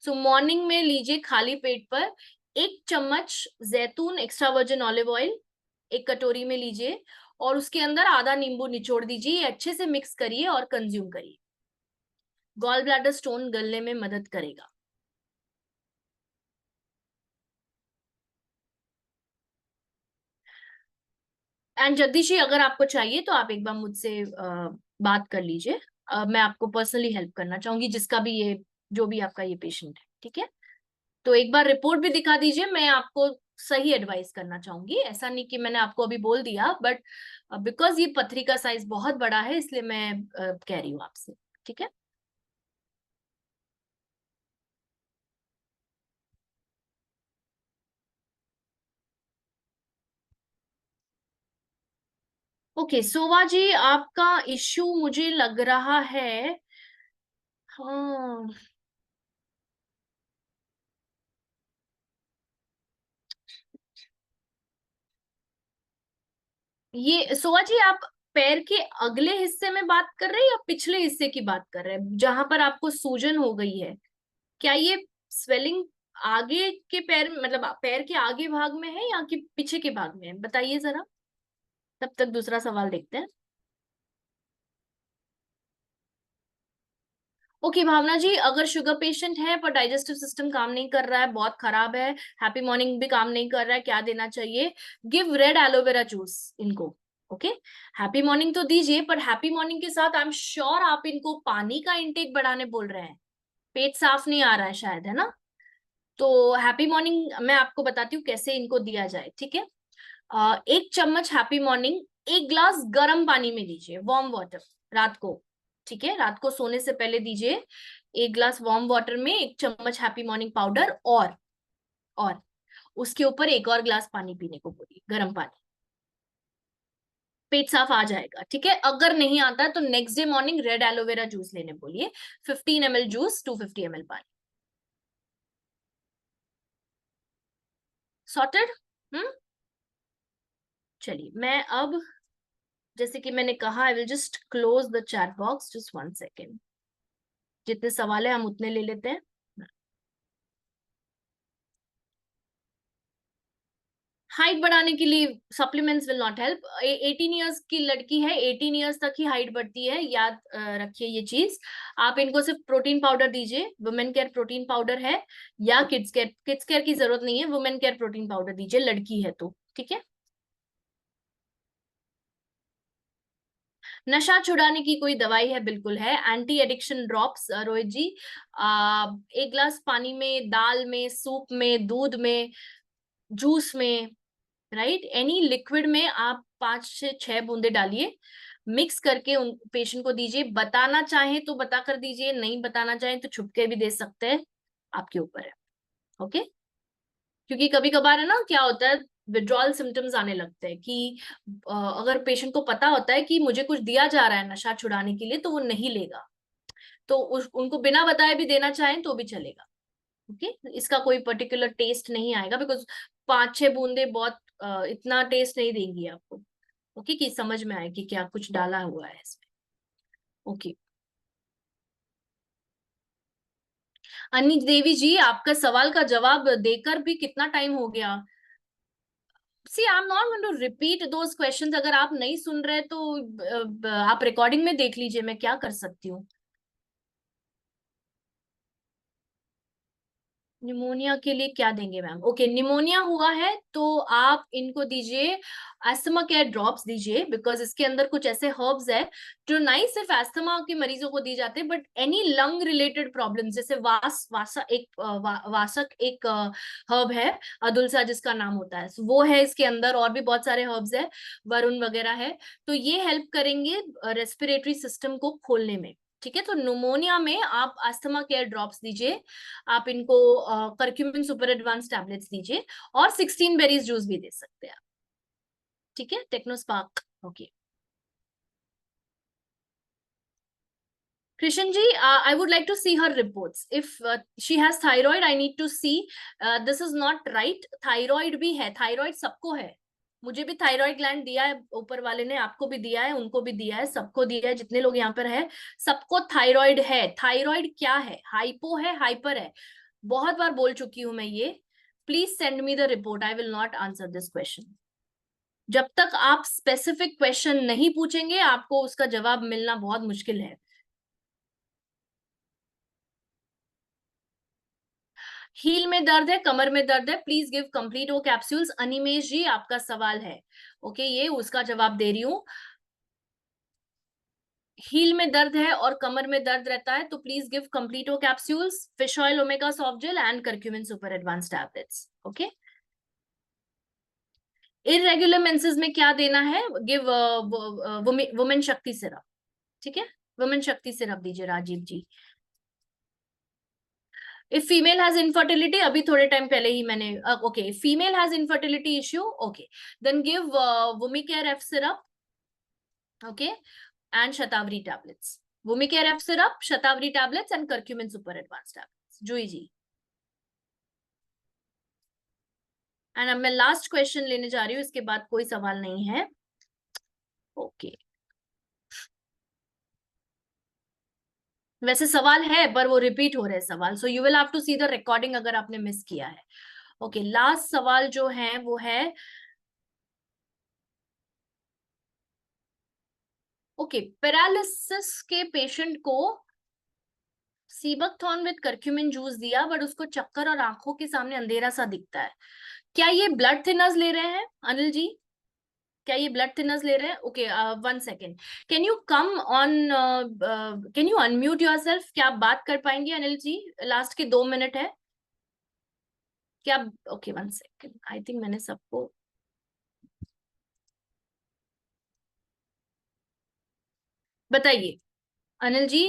सो मॉर्निंग में लीजिए खाली पेट पर 1 चम्मच जैतून एक्स्ट्रा वर्जिन ऑलिव ऑयल एक कटोरी में लीजिए, और उसके अंदर आधा नींबू निचोड़ दीजिए, अच्छे से मिक्स करिए और कंज्यूम करिए, गॉल ब्लैडर स्टोन गलने में मदद करेगा। एंड जगदीश जी अगर आपको चाहिए तो आप एक बार मुझसे बात कर लीजिए, मैं आपको पर्सनली हेल्प करना चाहूंगी, जिसका भी ये, जो भी आपका ये पेशेंट है, ठीक है। तो एक बार रिपोर्ट भी दिखा दीजिए, मैं आपको सही एडवाइस करना चाहूंगी, ऐसा नहीं कि मैंने आपको अभी बोल दिया, बट बिकॉज ये पथरी का साइज बहुत बड़ा है इसलिए मैं कह रही हूँ आपसे, ठीक है। ओके सोवा जी, आपका इश्यू मुझे लग रहा है हाँ, ये सोआ जी, आप पैर के अगले हिस्से में बात कर रहे हैं या पिछले हिस्से की बात कर रहे हैं जहां पर आपको सूजन हो गई है? क्या ये स्वेलिंग आगे के पैर, मतलब पैर के आगे भाग में है या कि पीछे के भाग में है? बताइए जरा, तब तक दूसरा सवाल देखते हैं। ओके भावना जी, अगर शुगर पेशेंट है पर डाइजेस्टिव सिस्टम काम नहीं कर रहा है, बहुत खराब है, हैप्पी मॉर्निंग भी काम नहीं कर रहा है, क्या देना चाहिए? गिव रेड एलोवेरा जूस इनको। ओके, हैप्पी मॉर्निंग तो दीजिए, पर हैप्पी मॉर्निंग के साथ आई एम श्योर आप इनको पानी का इंटेक बढ़ाने बोल रहे हैं। पेट साफ नहीं आ रहा है शायद, है ना? तो हैप्पी मॉर्निंग मैं आपको बताती हूँ कैसे इनको दिया जाए, ठीक है? 1 चम्मच हैप्पी मॉर्निंग 1 ग्लास गर्म पानी में दीजिए, वार्म वाटर, रात को। ठीक है, रात को सोने से पहले दीजिए 1 ग्लास वार्म वाटर में 1 चम्मच हैप्पी मॉर्निंग पाउडर, और उसके ऊपर एक और ग्लास पानी पीने को बोलिए, गर्म पानी। पेट साफ आ जाएगा, ठीक है? अगर नहीं आता है तो next day morning red aloe vera juice लेने बोलिए, 15 ml जूस, 250 ml पानी। सॉर्टेड? हम्म। चलिए, मैं अब, जैसे कि मैंने कहा, I will just close the chat box, just 1 second. जितने सवाल है हम उतने ले लेते हैं। हाइट बढ़ाने के लिए supplements will not help. 18 years की लड़की है, 18 ईयर्स तक ही हाइट बढ़ती है, याद रखिए ये चीज। आप इनको सिर्फ प्रोटीन पाउडर दीजिए, वुमेन केयर प्रोटीन पाउडर है, या किड्स केयर की जरूरत नहीं है, वुमेन केयर प्रोटीन पाउडर दीजिए, लड़की है तो, ठीक है? नशा छुड़ाने की कोई दवाई है? बिल्कुल है, एंटी एडिक्शन ड्रॉप्स, रोहित जी। 1 ग्लास पानी में, दाल में, सूप में, दूध में, जूस में, राइट, एनी लिक्विड में आप 5 से 6 बूंदे डालिए, मिक्स करके उन पेशेंट को दीजिए। बताना चाहें तो बता कर दीजिए, नहीं बताना चाहें तो छुप के भी दे सकते हैं, आपके ऊपर है। ओके, क्योंकि कभी कभार है ना, क्या होता है, विड्रॉल सिम्टम्स आने लगते हैं कि अगर पेशेंट को पता होता है कि मुझे कुछ दिया जा रहा है नशा छुड़ाने के लिए, तो वो नहीं लेगा। तो उनको बिना बताए भी देना चाहें तो भी चलेगा। ओके, इसका कोई पर्टिकुलर टेस्ट नहीं आएगा, बिकॉज 5-6 बूंदे बहुत इतना टेस्ट नहीं देंगी आपको। ओके, कि समझ में आए कि क्या कुछ डाला हुआ है इसमें। ओके, अन्नी देवी जी, आपका सवाल का जवाब देकर भी कितना टाइम हो गया? See, I am not going to repeat those questions. अगर आप नहीं सुन रहे तो आप रिकॉर्डिंग में देख लीजिए, मैं क्या कर सकती हूँ। निमोनिया के लिए क्या देंगे मैम? ओके, निमोनिया हुआ है तो आप इनको दीजिए अस्थमा केयर ड्रॉप्स दीजिए, बिकॉज इसके अंदर कुछ ऐसे हर्ब्स है जो नहीं सिर्फ अस्थमा के मरीजों को दी जाते हैं, but any lung related problem, जैसे वासक एक हर्ब है, अदुलसा जिसका नाम होता है, वो है इसके अंदर, और भी बहुत सारे हर्ब्स है, वरुण वगैरह है। तो ये हेल्प करेंगे रेस्पिरेटरी सिस्टम को खोलने में। ठीक है, तो न्यूमोनिया में आप अस्थमा केयर ड्रॉप्स दीजिए, आप इनको करक्यूमिन सुपर एडवांस टैबलेट्स दीजिए, और 16 बेरीज जूस भी दे सकते हैं आप। ठीक है, Technospark. Okay, Krishan ji, I would like to see her reports. If she has thyroid, I need to see. This is not right. Thyroid भी है, thyroid सबको है। मुझे भी थायराइड ग्लैंड दिया है ऊपर वाले ने, आपको भी दिया है, उनको भी दिया है, सबको दिया है, जितने लोग यहाँ पर है सबको थायराइड है। थायराइड क्या है? हाइपो है, हाइपर है? बहुत बार बोल चुकी हूं मैं ये। Please send me the report, I will not answer this question. जब तक आप स्पेसिफिक क्वेश्चन नहीं पूछेंगे, आपको उसका जवाब मिलना बहुत मुश्किल है। हील में दर्द है, कमर में दर्द है, प्लीज गिव कंप्लीट वो कैप्सूल्स। अनिमेश जी, आपका सवाल है, ओके, ये उसका जवाब दे रही हूँ। हील में दर्द है और कमर में दर्द रहता है तो प्लीज गिव कंप्लीट वो capsules, fish oil, omega soft gel and curcumin super advance tablets. Okay, irregular menses में क्या देना है? Give women Shakti syrup. ठीक है, वुमेन शक्ति सिरप दीजिए Rajiv ji. If female has infertility, अभी थोड़े टाइम पहले ही मैंने, okay, female has infertility issue, okay, then give Womicare F syrup, okay, and Shatavari tablets. Womicare F syrup, Shatavari tablets and curcumin super advance tablets. Juhi ji. And अब मैं लास्ट क्वेश्चन लेने जा रही हूँ, इसके बाद कोई सवाल नहीं है। ओके वैसे सवाल है पर वो रिपीट हो रहे हैं सवाल, so you will have to see the recording अगर आपने मिस किया है। ओके लास्ट सवाल जो है वो है, ओके पैरालिसिस के पेशेंट को सीबकथॉर्न विद करक्यूमिन जूस दिया बट उसको चक्कर और आंखों के सामने अंधेरा सा दिखता है, क्या ये ब्लड थिनर्स ले रहे हैं अनिल जी? क्या ये ब्लड थिनर्स ले रहे हैं? Okay 1 second, can you come on, can you unmute yourself? क्या आप बात कर पाएंगे अनिल जी? लास्ट के 2 मिनट है क्या? ओके 1 सेकेंड, आई थिंक मैंने सबको, बताइए Anil ji.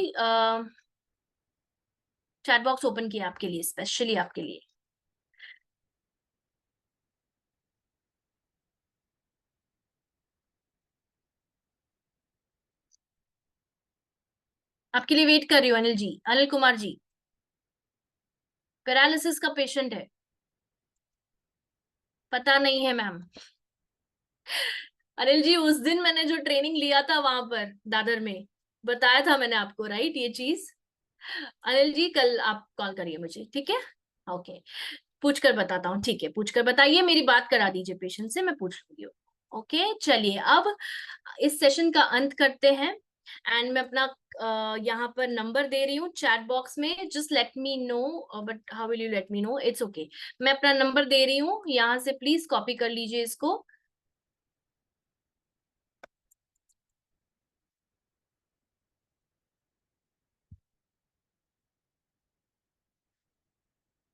Chat box open किया आपके लिए, स्पेशली आपके लिए। आपके लिए वेट कर रही हूँ अनिल जी, अनिल कुमार जी। पैरालिसिस का पेशेंट है, पता नहीं है मैम। अनिल जी उस दिन मैंने जो ट्रेनिंग लिया था वहां पर दादर में, बताया था मैंने आपको, राइट ये चीज। अनिल जी कल आप कॉल करिए मुझे, ठीक है? ओके पूछ कर बताता हूँ, ठीक है पूछ कर बताइए, मेरी बात करा दीजिए पेशेंट से, मैं पूछ लूंगी। ओके चलिए अब इस सेशन का अंत करते हैं। एंड मैं अपना यहाँ पर नंबर दे रही हूँ चैट बॉक्स में, just let me know, but how will you let me know? It's okay, मैं अपना नंबर दे रही हूँ यहाँ से, प्लीज कॉपी कर लीजिए इसको।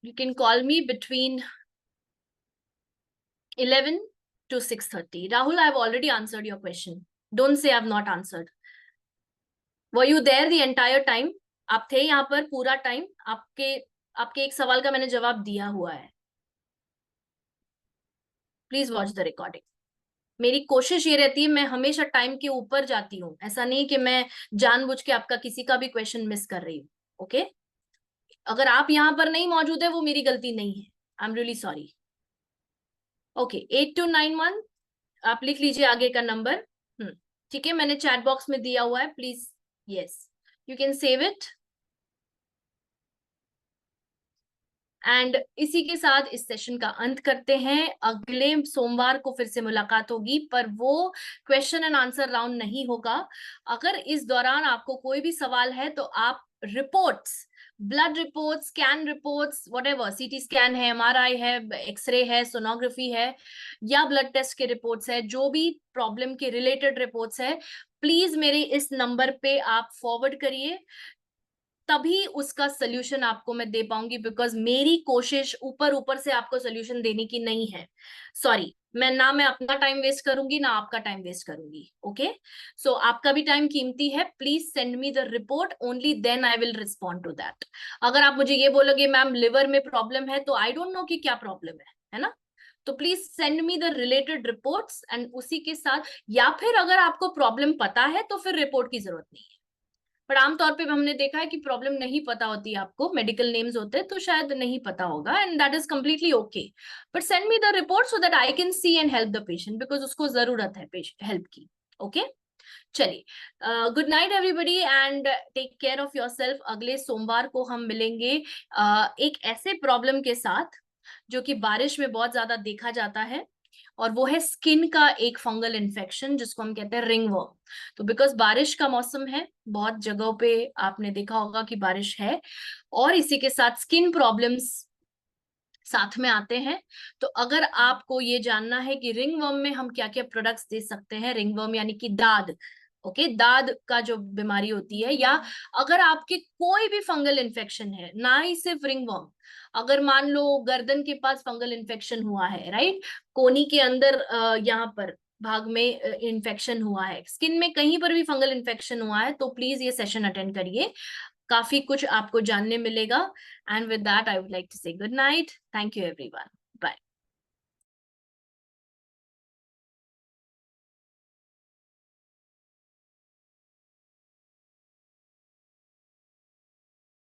You can call me between 11 to 6:30. Rahul, I have already answered your question. Don't say I have not answered. Were you there the entire time? आप थे यहाँ पर पूरा टाइम? आपके आपके एक सवाल का मैंने जवाब दिया हुआ है। Please watch the recording. मेरी कोशिश ये रहती है मैं हमेशा टाइम के ऊपर जाती हूँ, ऐसा नहीं कि मैं जानबूझ के आपका किसी का भी क्वेश्चन मिस कर रही हूँ। ओके अगर आप यहाँ पर नहीं मौजूद है वो मेरी गलती नहीं है, आई एम रियली सॉरी। ओके 8291, आप लिख लीजिए आगे का नंबर। ठीक है मैंने चैट बॉक्स में दिया हुआ है, please yes you can save it. And इसी के साथ इस सेशन का अंत करते हैं। अगले सोमवार को फिर से मुलाकात होगी, पर वो क्वेश्चन एंड आंसर राउंड नहीं होगा। अगर इस दौरान आपको कोई भी सवाल है तो आप reports, blood reports, scan reports, whatever, CT scan है, एमआरआई है, एक्सरे है, सोनोग्राफी है, या ब्लड टेस्ट के रिपोर्ट्स है, जो भी प्रॉब्लम के रिलेटेड रिपोर्ट्स है, प्लीज मेरे इस नंबर पे आप फॉरवर्ड करिए, तभी उसका सोल्यूशन आपको मैं दे पाऊंगी। बिकॉज मेरी कोशिश ऊपर ऊपर से आपको सोल्यूशन देने की नहीं है, सॉरी, मैं अपना टाइम वेस्ट करूंगी ना आपका टाइम वेस्ट करूंगी। ओके सो आपका भी टाइम कीमती है, please send me the report, only then I will respond to that. अगर आप मुझे ये बोलोगे मैम लिवर में प्रॉब्लम है, तो आई डोंट नो कि क्या प्रॉब्लम है ना? तो please send me the related reports, and उसी के साथ, या फिर अगर आपको प्रॉब्लम पता है तो फिर रिपोर्ट की जरूरत नहीं है। पर आमतौर पे हमने देखा है कि प्रॉब्लम नहीं पता होती है, आपको मेडिकल नेम्स होते हैं तो शायद नहीं पता होगा, and that is completely okay. But send me the report so that I can see and help the patient, because उसको जरूरत है हेल्प की। ओके चलिए good night everybody and take care of yourself. अगले सोमवार को हम मिलेंगे एक ऐसे प्रॉब्लम के साथ जो कि बारिश में बहुत ज्यादा देखा जाता है, और वो है स्किन का एक फंगल इन्फेक्शन जिसको हम कहते हैं रिंगवर्म। तो बिकॉज बारिश का मौसम है, बहुत जगहों पे आपने देखा होगा कि बारिश है, और इसी के साथ स्किन प्रॉब्लम्स साथ में आते हैं। तो अगर आपको ये जानना है कि रिंगवर्म में हम क्या क्या प्रोडक्ट्स दे सकते हैं, रिंगवर्म यानी कि दाद, ओके दाद का जो बीमारी होती है, या अगर आपके कोई भी फंगल इन्फेक्शन है, ना ही सिर्फ रिंगवर्म, अगर मान लो गर्दन के पास फंगल इन्फेक्शन हुआ है, राइट, कोनी के अंदर यहाँ पर भाग में इन्फेक्शन हुआ है, स्किन में कहीं पर भी फंगल इन्फेक्शन हुआ है, तो प्लीज ये सेशन अटेंड करिए, काफी कुछ आपको जानने मिलेगा। And with that I would like to say good night, thank you everyone, bye.